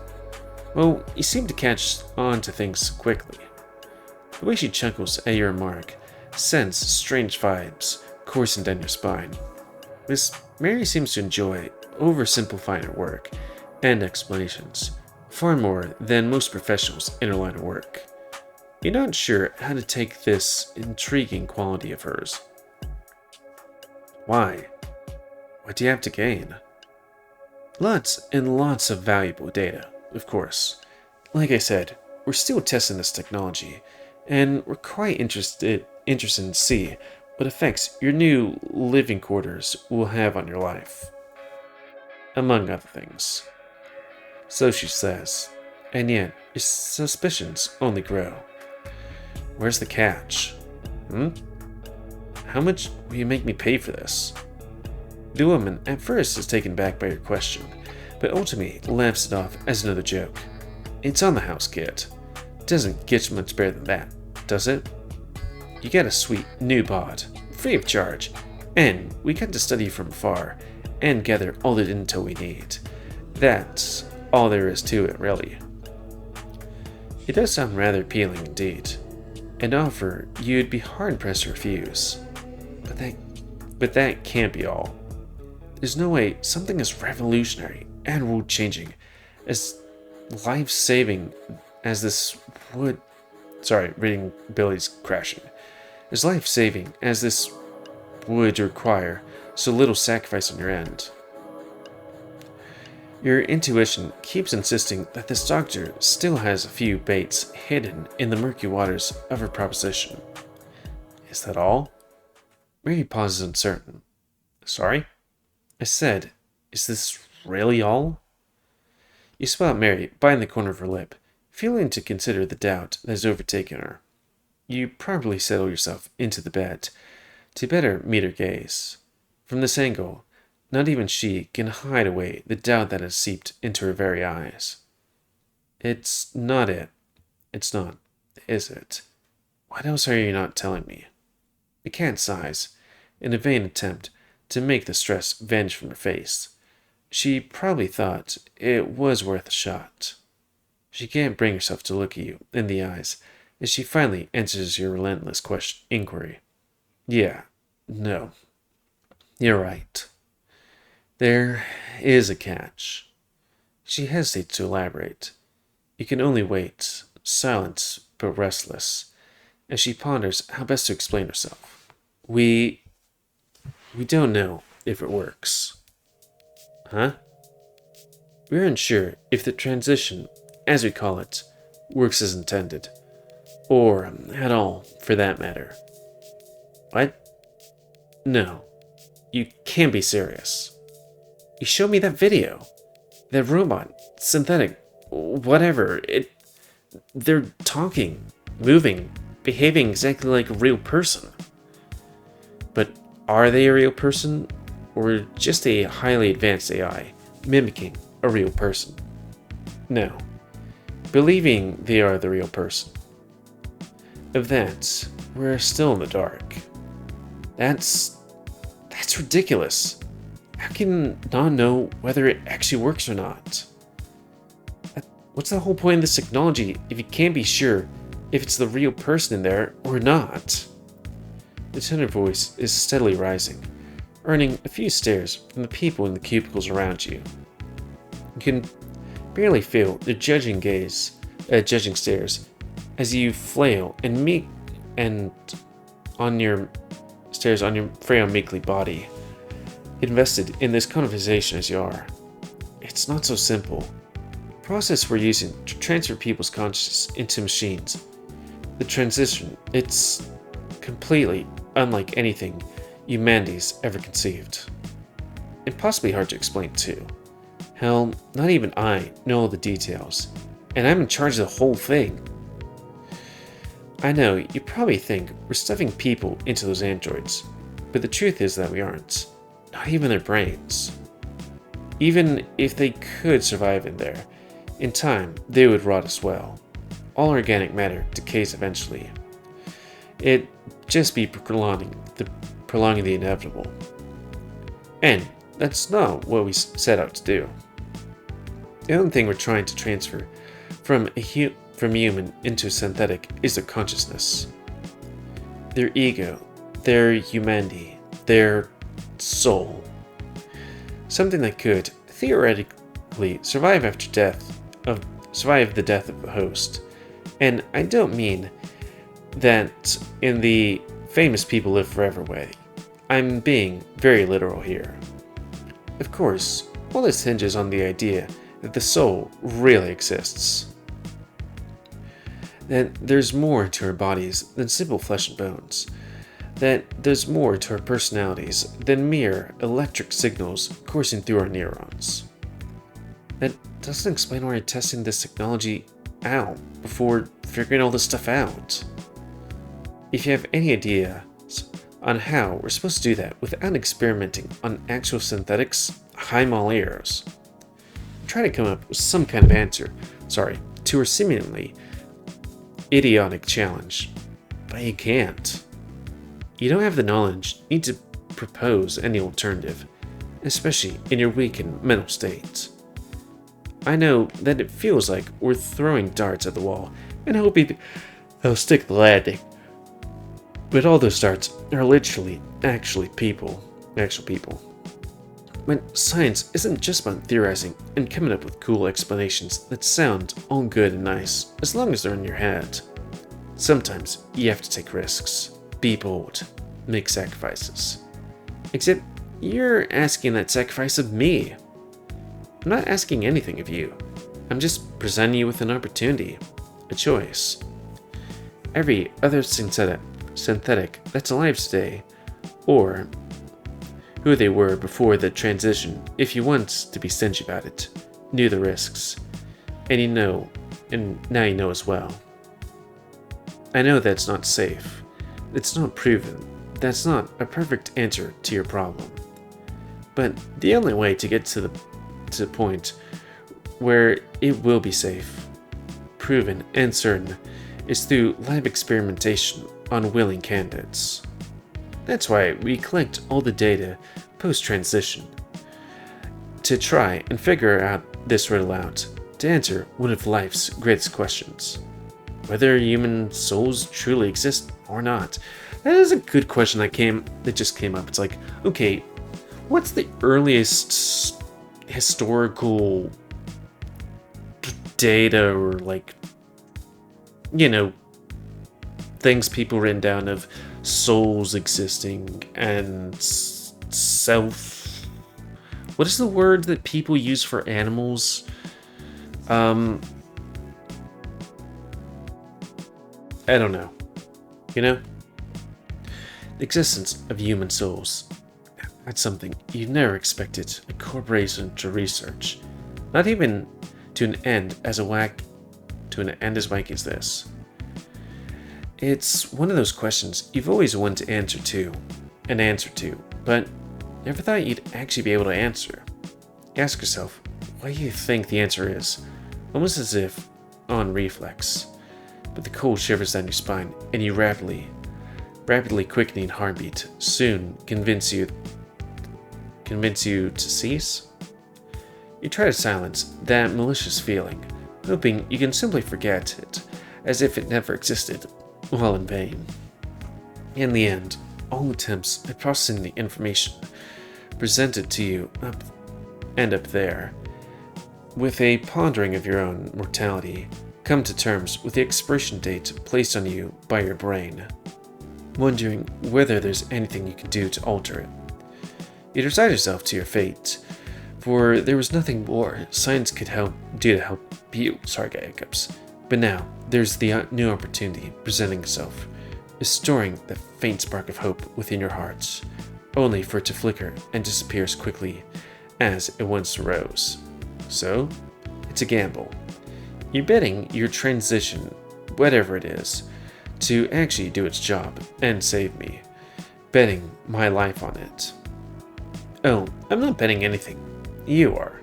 Speaker 1: Well, you seem to catch on to things quickly. The way she chuckles at your remark sends strange vibes coursing down your spine. Miss Mary seems to enjoy oversimplifying her work and explanations far more than most professionals in her line of work. You're not sure how to take this intriguing quality of hers. Why? What do you have to gain? Lots and lots of valuable data, of course. Like I said, we're still testing this technology, and we're quite interested to see what effects your new living quarters will have on your life. Among other things. So she says, and yet your suspicions only grow. Where's the catch? How much will you make me pay for this? The woman at first is taken back by your question, but ultimately laughs it off as another joke. It's on the house, kid. Doesn't get much better than that, does it? You get a sweet new bod, free of charge, and we get to study from afar and gather all the intel we need. That's all there is to it, really. It does sound rather appealing indeed. An offer you'd be hard-pressed to refuse. But that can't be all. There's no way something as revolutionary and world-changing, as life-saving as this would... Sorry, reading Billy's crashing. As life-saving as this would require so little sacrifice on your end. Your intuition keeps insisting that this doctor still has a few baits hidden in the murky waters of her proposition. Is that all? Mary pauses uncertain. Sorry? I said, is this really all? You spot Mary biting the corner of her lip, failing to consider the doubt that has overtaken her. You probably settle yourself into the bed to better meet her gaze. From this angle, not even she can hide away the doubt that has seeped into her very eyes. It's not it. It's not, is it? What else are you not telling me? The cat sighs, in a vain attempt to make the stress vanish from her face. She probably thought it was worth a shot. She can't bring herself to look at you in the eyes as she finally answers your relentless inquiry. Yeah, no. You're right. There is a catch. She hesitates to elaborate. You can only wait, silent but restless, as she ponders how best to explain herself. We don't know if it works. Huh? We're unsure if the transition, as we call it, works as intended. Or at all, for that matter. What? No. You can't be serious. You showed me that video. That robot, synthetic, whatever. They're talking, moving, behaving exactly like a real person. But are they a real person, or just a highly advanced AI mimicking a real person? No. Believing they are the real person. Of that, we're still in the dark. That's ridiculous. How can you not know whether it actually works or not? What's the whole point of this technology if you can't be sure if it's the real person in there or not? The tone of voice is steadily rising, earning a few stares from the people in the cubicles around you. You can barely feel their judging stares as you flail and on your frail, meekly body, invested in this conversation as you are. It's not so simple. The process we're using to transfer people's consciousness into machines, the transition, it's completely unlike anything humanity's ever conceived. And possibly hard to explain too. Hell, not even I know all the details, and I'm in charge of the whole thing. I know you probably think we're stuffing people into those androids, but the truth is that we aren't. Not even their brains. Even if they could survive in there, in time they would rot as well. All organic matter decays eventually. It'd just be prolonging the inevitable. And that's not what we set out to do. The only thing we're trying to transfer from human into synthetic is their consciousness. Their ego, their humanity, their soul. Something that could, theoretically, survive the death of the host. And I don't mean that in the famous people live forever way. I'm being very literal here. Of course, all this hinges on the idea that the soul really exists. That there's more to our bodies than simple flesh and bones. That there's more to our personalities than mere electric signals coursing through our neurons. That doesn't explain why you're testing this technology out before figuring all this stuff out. If you have any ideas on how we're supposed to do that without experimenting on actual synthetics, I'm all ears. Try to come up with some kind of answer, to a seemingly idiotic challenge, but you can't. You don't have the knowledge you need to propose any alternative, especially in your weakened mental state. I know that it feels like we're throwing darts at the wall and hoping they'll stick the landing. But all those darts are literally actual people. When science isn't just about theorizing and coming up with cool explanations that sound all good and nice as long as they're in your head. Sometimes you have to take risks, be bold, make sacrifices. Except you're asking that sacrifice of me. I'm not asking anything of you. I'm just presenting you with an opportunity, a choice. Every other synthetic that's alive today, or who they were before the transition, if you want to be stingy about it, knew the risks. And now you know as well. I know that's not safe. It's not proven. That's not a perfect answer to your problem. But the only way to get to the point where it will be safe, proven, and certain is through lab experimentation on willing candidates. That's why we collect all the data post-transition to try and figure out this riddle out, to answer one of life's greatest questions. Whether human souls truly exist or not. That is a good question that just came up. It's like, okay, what's the earliest historical data or things people written down of souls existing and self. What is the word that people use for animals? I don't know. The existence of human souls. That's something you never expected a corporation to research. Not even to an end as wacky as this. It's one of those questions you've always wanted to answer to, but never thought you'd actually be able to answer. Ask yourself what you think the answer is, almost as if on reflex, but the cold shivers down your spine and your rapidly quickening heartbeat soon convince you to cease. You try to silence that malicious feeling, hoping you can simply forget it, as if it never existed, all in vain. In the end, all attempts at processing the information presented to you up there, with a pondering of your own mortality, come to terms with the expiration date placed on you by your brain, wondering whether there's anything you can do to alter it. You resign yourself to your fate, for there was nothing more science could do to help you. Sorry, guy hiccups. But now, there's the new opportunity presenting itself, restoring the faint spark of hope within your hearts, only for it to flicker and disappear as quickly as it once arose. So, it's a gamble. You're betting your transition, whatever it is, to actually do its job and save me, betting my life on it. Oh, I'm not betting anything. You are.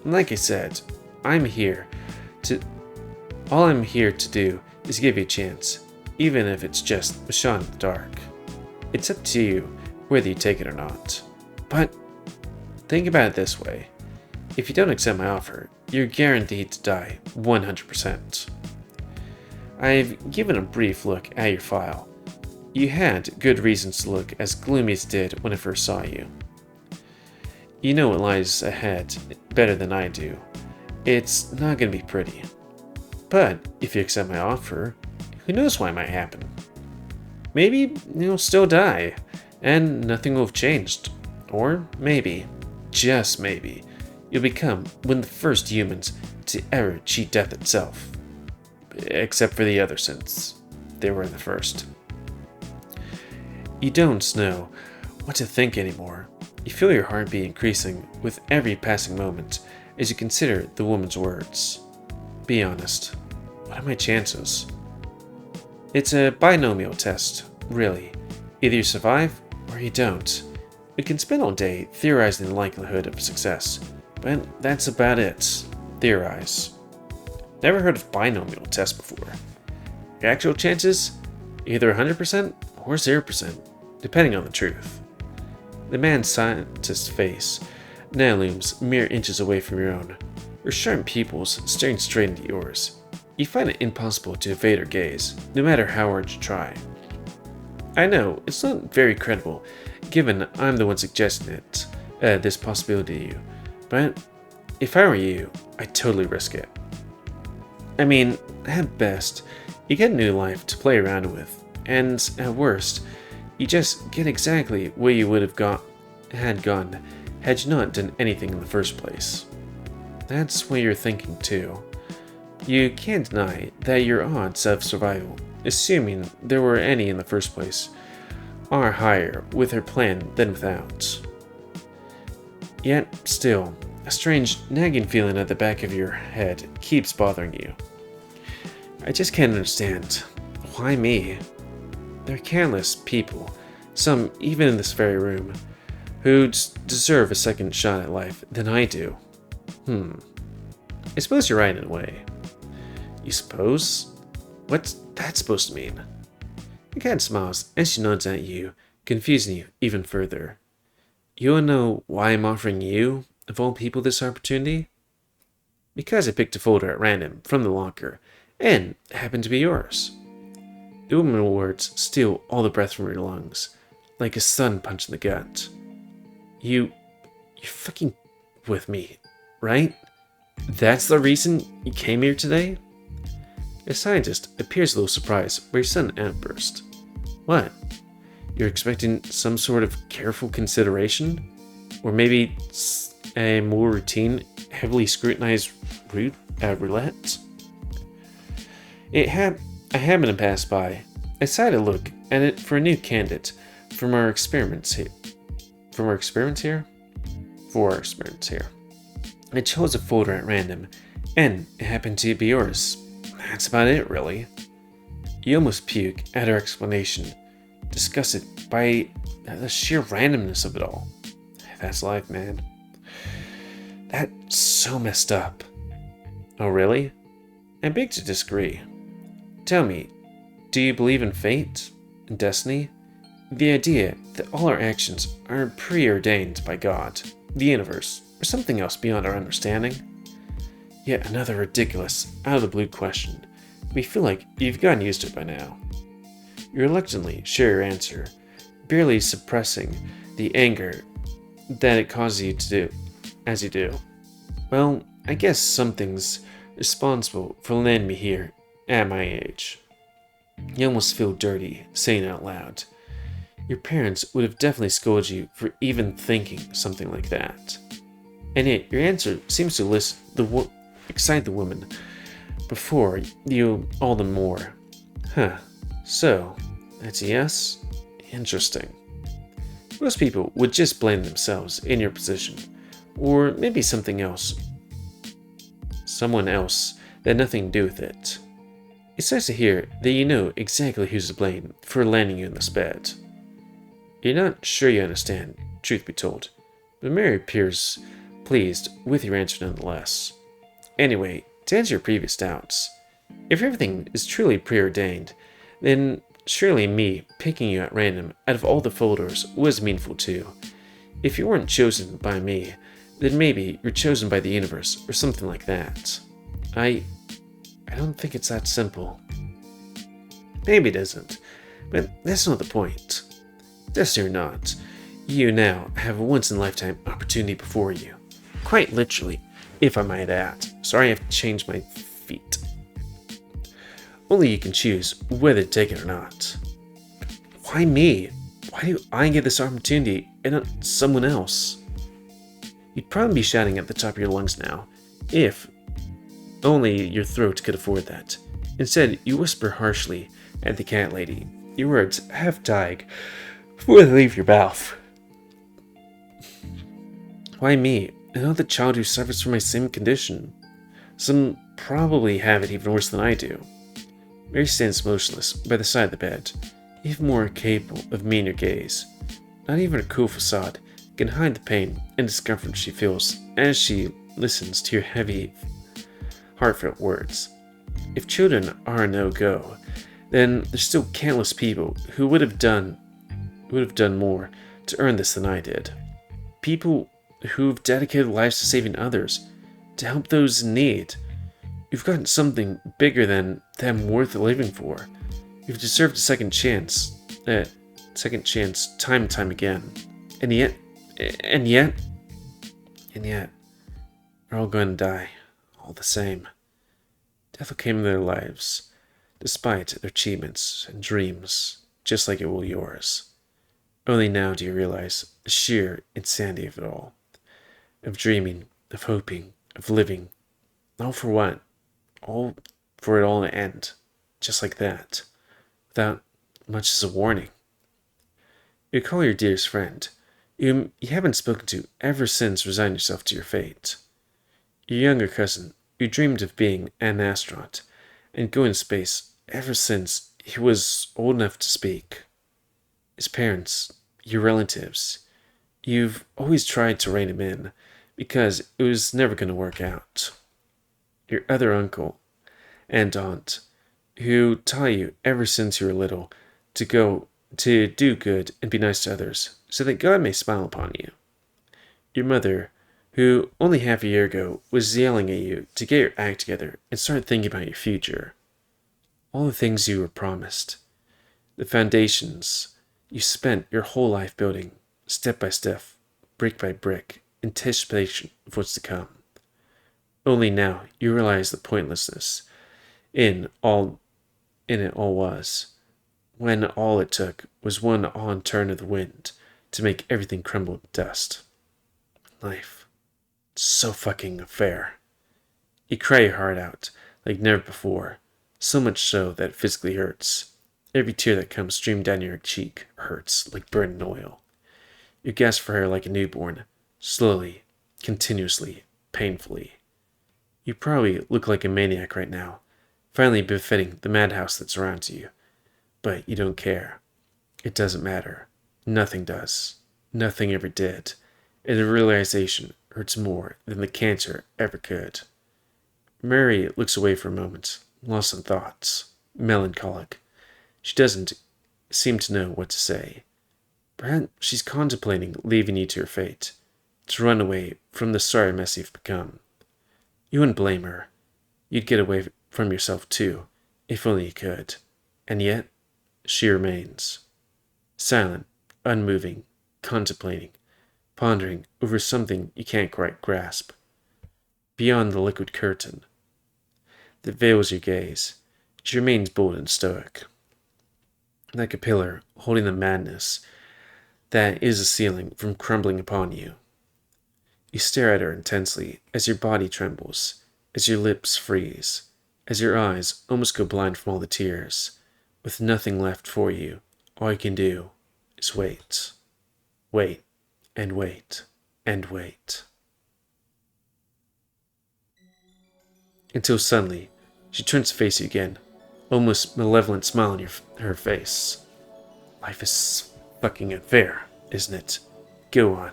Speaker 1: Like I said, all I'm here to do is give you a chance, even if it's just a shot in the dark. It's up to you whether you take it or not. But think about it this way. If you don't accept my offer, you're guaranteed to die 100%. I've given a brief look at your file. You had good reasons to look as gloomy as it did when I first saw you. You know what lies ahead better than I do. It's not going to be pretty. But if you accept my offer, who knows what might happen? Maybe you'll still die, and nothing will have changed. Or maybe, just maybe, you'll become one of the first humans to ever cheat death itself. Except for the other, since they were the first. You don't know what to think anymore. You feel your heartbeat increasing with every passing moment as you consider the woman's words. Be honest. What are my chances? It's a binomial test, really. Either you survive, or you don't. We can spend all day theorizing the likelihood of success, but that's about it. Theorize. Never heard of binomial tests before. Your actual chances? Either 100% or 0%, depending on the truth. The mad scientist's face now looms mere inches away from your own, her sharp pupils staring straight into yours. You find it impossible to evade her gaze, no matter how hard you try. I know, it's not very credible, given I'm the one suggesting it, this possibility to you, but if I were you, I'd totally risk it. I mean, at best, you get a new life to play around with, and at worst, you just get exactly where you would have gone had you not done anything in the first place. That's what you're thinking too. You can't deny that your odds of survival, assuming there were any in the first place, are higher with her plan than without. Yet, still, a strange nagging feeling at the back of your head keeps bothering you. I just can't understand. Why me? There are countless people, some even in this very room, who deserve a second shot at life than I do. I suppose you're right in a way. You suppose? What's that supposed to mean? The cat smiles as she nods at you, confusing you even further. You wanna know why I'm offering you, of all people, this opportunity? Because I picked a folder at random from the locker, and it happened to be yours. The woman's words steal all the breath from your lungs, like a sudden punch in the gut. You're fucking with me, right? That's the reason you came here today? The scientist appears a little surprised by your sudden outburst. What? You're expecting some sort of careful consideration? Or maybe a more routine, heavily scrutinized roulette? I happened to pass by. I decided to look at it for a new candidate for our experiments here. I chose a folder at random, and it happened to be yours. That's about it, really. You almost puke at her explanation, disgusted by the sheer randomness of it all. That's life, man. That's so messed up. Oh, really? I beg to disagree. Tell me, do you believe in fate? In destiny? The idea that all our actions are preordained by God, the universe, or something else beyond our understanding? Yet another ridiculous, out-of-the-blue question. We feel like you've gotten used to it by now. You reluctantly share your answer, barely suppressing the anger that it causes you to do as you do. Well, I guess something's responsible for landing me here at my age. You almost feel dirty saying it out loud. Your parents would have definitely scolded you for even thinking something like that. And yet, your answer seems to excite the woman before you all the more. So, that's a yes? Interesting. Most people would just blame themselves in your position, or maybe someone else that had nothing to do with it. It's nice to hear that you know exactly who's to blame for landing you in this bed. You're not sure you understand, truth be told, but Mary appears pleased with your answer nonetheless. Anyway, to answer your previous doubts, if everything is truly preordained, then surely me picking you at random out of all the folders was meaningful too. If you weren't chosen by me, then maybe you're chosen by the universe or something like that. I don't think it's that simple. Maybe it isn't, but that's not the point. Destiny or not, you now have a once-in-a-lifetime opportunity before you. Quite literally, if I might add. Sorry I have to change my feet. Only you can choose whether to take it or not. Why me? Why do I get this opportunity and not someone else? You'd probably be shouting at the top of your lungs now, if only your throat could afford that. Instead, you whisper harshly at the cat lady, your words half dying before they leave your mouth. Why me? Another child who suffers from my same condition. Some probably have it even worse than I do. Mary stands motionless by the side of the bed, even more capable of meaner gaze. Not even a cool facade can hide the pain and discomfort she feels as she listens to your heavy, heartfelt words. If children are a no-go, then there's still countless people who would have done more to earn this than I did. People who've dedicated lives to saving others, to help those in need. You've got something bigger than them worth living for. You've deserved a second chance, time and time again. And yet, we're all going to die, all the same. Death will come in their lives, despite their achievements and dreams, just like it will yours. Only now do you realize the sheer insanity of it all. Of dreaming, of hoping, of living. All for what? All for it all to end. Just like that. Without much as a warning. You call your dearest friend, whom you haven't spoken to ever since resigning yourself to your fate. Your younger cousin, who dreamed of being an astronaut and going to space ever since he was old enough to speak. His parents, your relatives, you've always tried to rein him in because it was never going to work out. Your other uncle and aunt, who taught you ever since you were little to do good and be nice to others so that God may smile upon you. Your mother, who only half a year ago was yelling at you to get your act together and start thinking about your future. All the things you were promised. The foundations you spent your whole life building, step by step, brick by brick, in anticipation of what's to come. Only now you realize the pointlessness in it all was, when all it took was one odd turn of the wind to make everything crumble to dust. Life. So fucking unfair. You cry your heart out like never before, so much so that it physically hurts. Every tear that comes streaming down your cheek hurts like burning oil. You gasp for air like a newborn, slowly, continuously, painfully. You probably look like a maniac right now, finally befitting the madhouse that surrounds you. But you don't care. It doesn't matter. Nothing does. Nothing ever did. And the realization hurts more than the cancer ever could. Mary looks away for a moment, lost in thoughts, melancholic. She doesn't seem to know what to say. Perhaps she's contemplating leaving you to your fate, to run away from the sorry mess you've become. You wouldn't blame her. You'd get away from yourself too, if only you could. And yet, she remains. Silent, unmoving, contemplating, pondering over something you can't quite grasp. Beyond the liquid curtain that veils your gaze, she remains bold and stoic. Like a pillar holding the madness that is a ceiling from crumbling upon you. You stare at her intensely as your body trembles, as your lips freeze, as your eyes almost go blind from all the tears. With nothing left for you, all you can do is wait. Wait, and wait, and wait. Until suddenly, she turns to face you again, almost malevolent smile on her face. Life is fucking unfair, isn't it? Go on.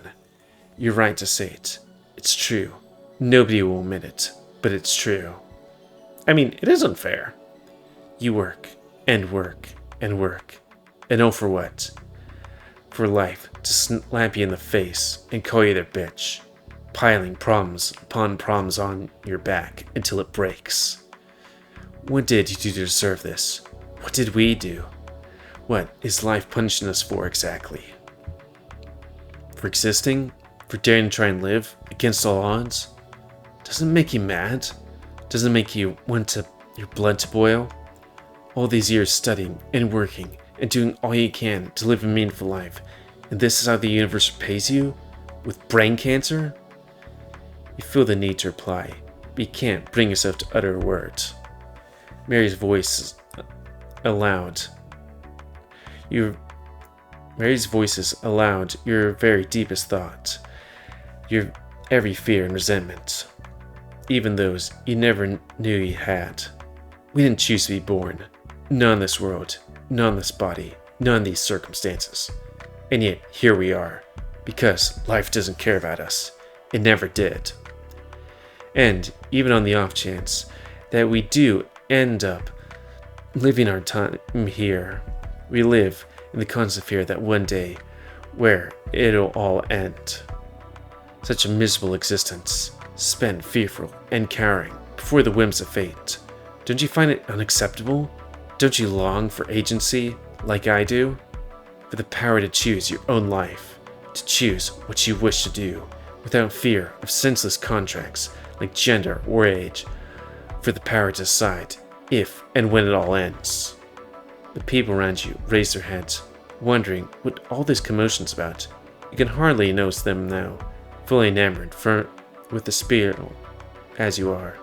Speaker 1: You're right to say it. It's true. Nobody will admit it, but it's true. I mean, it is unfair. You work, and work, and work. And all for what? For life to slap you in the face and call you their bitch, piling problems upon problems on your back until it breaks. What did you do to deserve this? What did we do? What is life punishing us for exactly? For existing? For daring to try and live against all odds? Doesn't it make you mad? Doesn't it make you want your blood to boil? All these years studying and working and doing all you can to live a meaningful life, and this is how the universe pays you? With brain cancer? You feel the need to reply, but you can't bring yourself to utter a word. Mary's voice is aloud. Mary's voice is aloud your very deepest thought, your every fear and resentment, even those you never knew you had. We didn't choose to be born, not in this world, not in this body. None of these circumstances. And yet, here we are. Because life doesn't care about us. It never did. And even on the off chance that we do end up living our time here, we live in the constant fear that one day, where it'll all end. Such a miserable existence, spent fearful and cowering before the whims of fate. Don't you find it unacceptable? Don't you long for agency, like I do? For the power to choose your own life, to choose what you wish to do, without fear of senseless contracts like gender or age, for the power to decide if and when it all ends. The people around you raise their heads, wondering what all this commotion's about. You can hardly notice them now, fully enamored with the spirit as you are.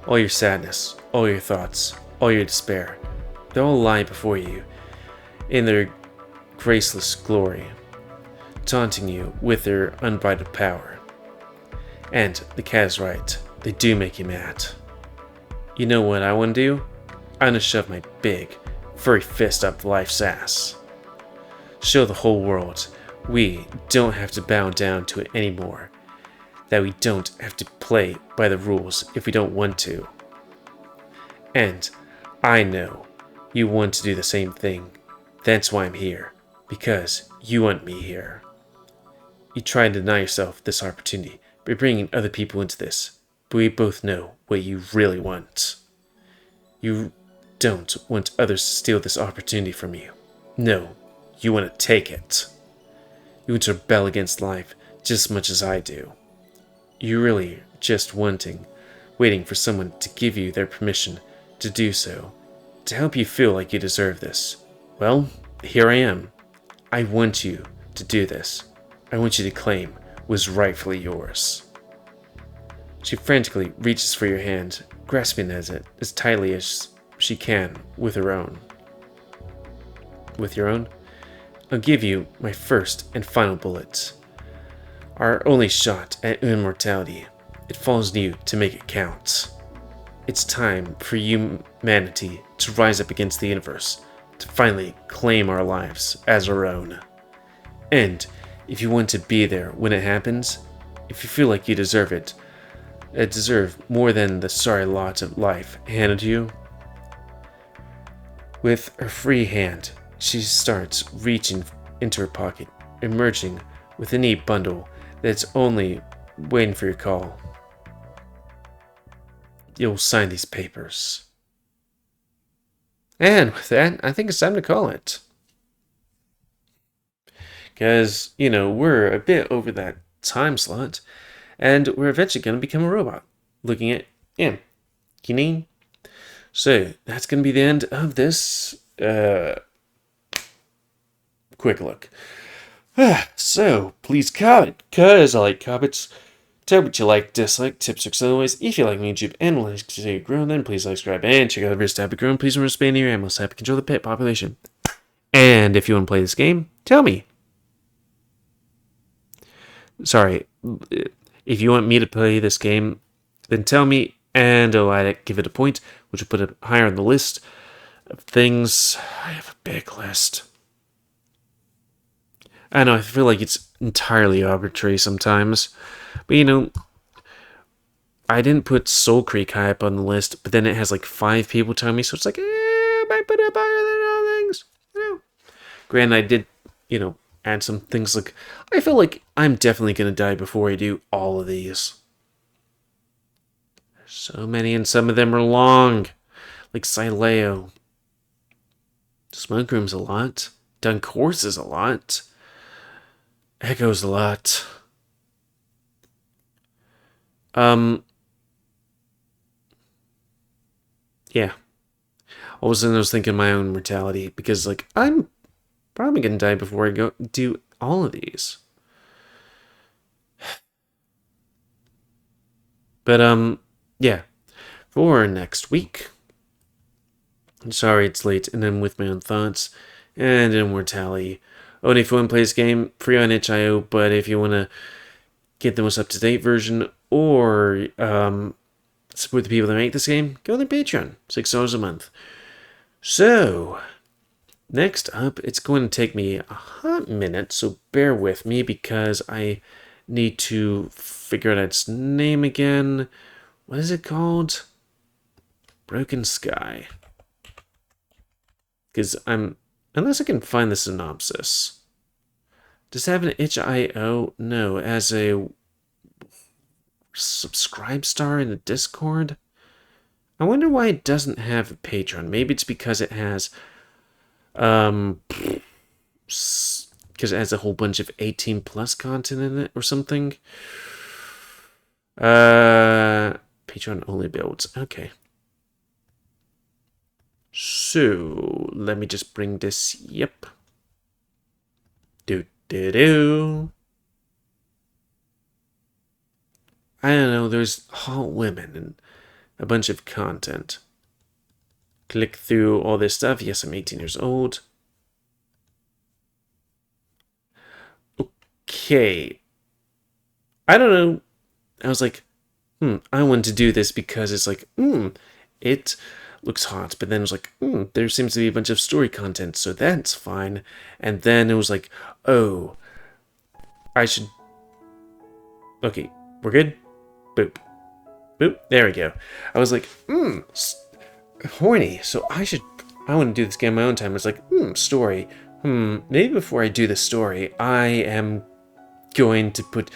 Speaker 1: All your sadness, all your thoughts, all your despair, they all lie before you in their graceless glory, taunting you with their unbridled power. And the cat is right, they do make you mad. You know what I want to do? I want to shove my big, furry fist up life's ass. Show the whole world we don't have to bow down to it anymore. That we don't have to play by the rules if we don't want to. And I know you want to do the same thing. That's why I'm here. Because you want me here. You try and deny yourself this opportunity by bringing other people into this. But we both know what you really want. You don't want others to steal this opportunity from you. No, you want to take it. You want to rebel against life just as much as I do. You're really just waiting for someone to give you their permission to do so, to help you feel like you deserve this. Well, here I am. I want you to do this. I want you to claim what was rightfully yours. She frantically reaches for your hand, grasping at it as tightly as she can with her own. With your own? I'll give you my first and final bullet. Our only shot at immortality. It falls on you to make it count. It's time for humanity to rise up against the universe, to finally claim our lives as our own. And if you want to be there when it happens, if you feel like you deserve it, deserve more than the sorry lot of life handed you. With her free hand, she starts reaching into her pocket, emerging with a neat bundle that's only waiting for your call. You'll sign these papers. And with that, I think it's time to call it. Because, we're a bit over that time slot, and we're eventually going to become a robot. Looking at, Kineen. So, that's going to be the end of this quick look. So, please comment, because I like comments. Tell me what you like, dislike, tips, tricks, otherwise. If you like me on YouTube and would like to see it grow, then please like, subscribe, and check out the various type of growing. Please remember to expand your animals type to control the pet population. And if you want to play this game, tell me. Sorry, if you want me to play this game, then tell me, and I'll give it a point, which will put it higher on the list of things. I have a big list. I know, I feel like it's entirely arbitrary sometimes. But I didn't put Soul Creek high up on the list, but then it has like 5 people telling me, so it's like, I might put it up higher than other things. Granted, I did, add some things like, I feel like I'm definitely going to die before I do all of these. There's so many, and some of them are long. Like Sileo. Smoke Room's a lot. Duncourse is a lot. Echo's a lot. Yeah. All of a sudden I was thinking my own mortality, because, I'm probably gonna die before I go do all of these. But, yeah. For next week. I'm sorry it's late, and I'm with my own thoughts. And immortality. Only if you want to play this game, free on itch.io, but if you want to get the most up-to-date version, or support the people that make this game, go to their Patreon, $6 a month. So, Next up, it's going to take me a hot minute, so bear with me because I need to figure out its name again. What is it called? Broken Sky. Because unless I can find the synopsis. Does it have an itch.io? No, as a subscribe star in the Discord? I wonder why it doesn't have a Patreon. Maybe it's because it has, because it has a whole bunch of 18 plus content in it or something. Patreon only builds. Okay. So, let me just bring this, yep. Do. I don't know, there's hot women and a bunch of content. Click through all this stuff. Yes, I'm 18 years old. Okay. I don't know. I was like, I want to do this because it's like, it looks hot. But then it was like, there seems to be a bunch of story content, so that's fine. And then it was like, oh, I should... Okay, we're good? Boop. Boop. There we go. I was like, horny, so I want to do this game on my own time. It's like, story. Maybe before I do the story, I am going to put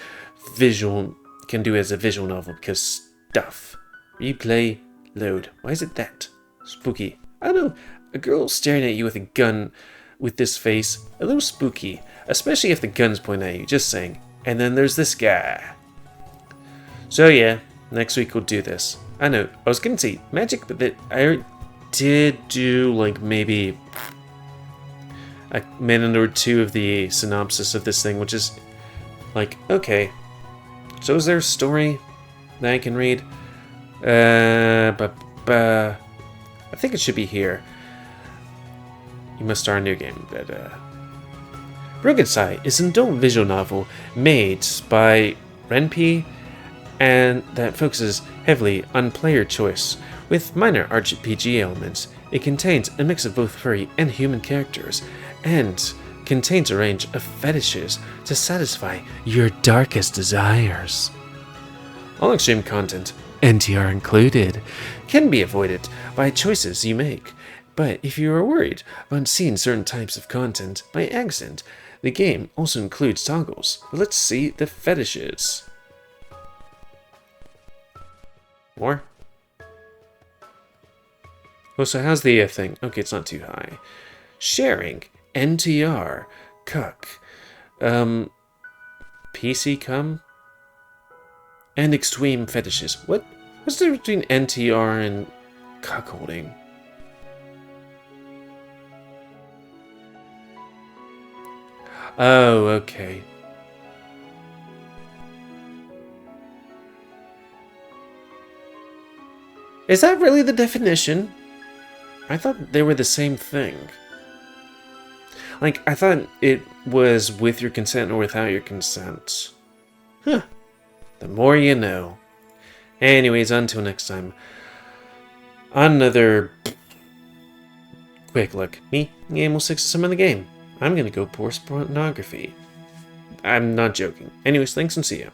Speaker 1: can do it as a visual novel, because stuff. Replay, load. Why is it that? Spooky. I don't know, a girl staring at you with a gun with this face, a little spooky, especially if the gun's pointing at you, just saying. And then there's this guy. So yeah, next week we'll do this. I know, I was gonna say magic, but I did do like maybe a minute or two of the synopsis of this thing, which is like, okay, so is there a story that I can read? I think it should be here. You must start a new game, but Broken Sky is an adult visual novel made by Renpi, and that focuses heavily on player choice, with minor RPG elements. It contains a mix of both furry and human characters, and contains a range of fetishes to satisfy your darkest desires. All extreme content, NTR included, can be avoided by choices you make, but if you are worried about seeing certain types of content by accident, the game also includes toggles. But let's see the fetishes. More? Oh, so how's the thing? Okay, it's not too high. Sharing, NTR, cuck, PC cum, and extreme fetishes. What's the difference between NTR and cuckolding? Oh, okay. Is that really the definition? I thought they were the same thing. Like, I thought it was with your consent or without your consent. Huh. The more you know. Anyways, until next time. Another quick look. Me, game will 6 some of the game. I'm gonna go pour pornography. I'm not joking. Anyways, thanks and see ya.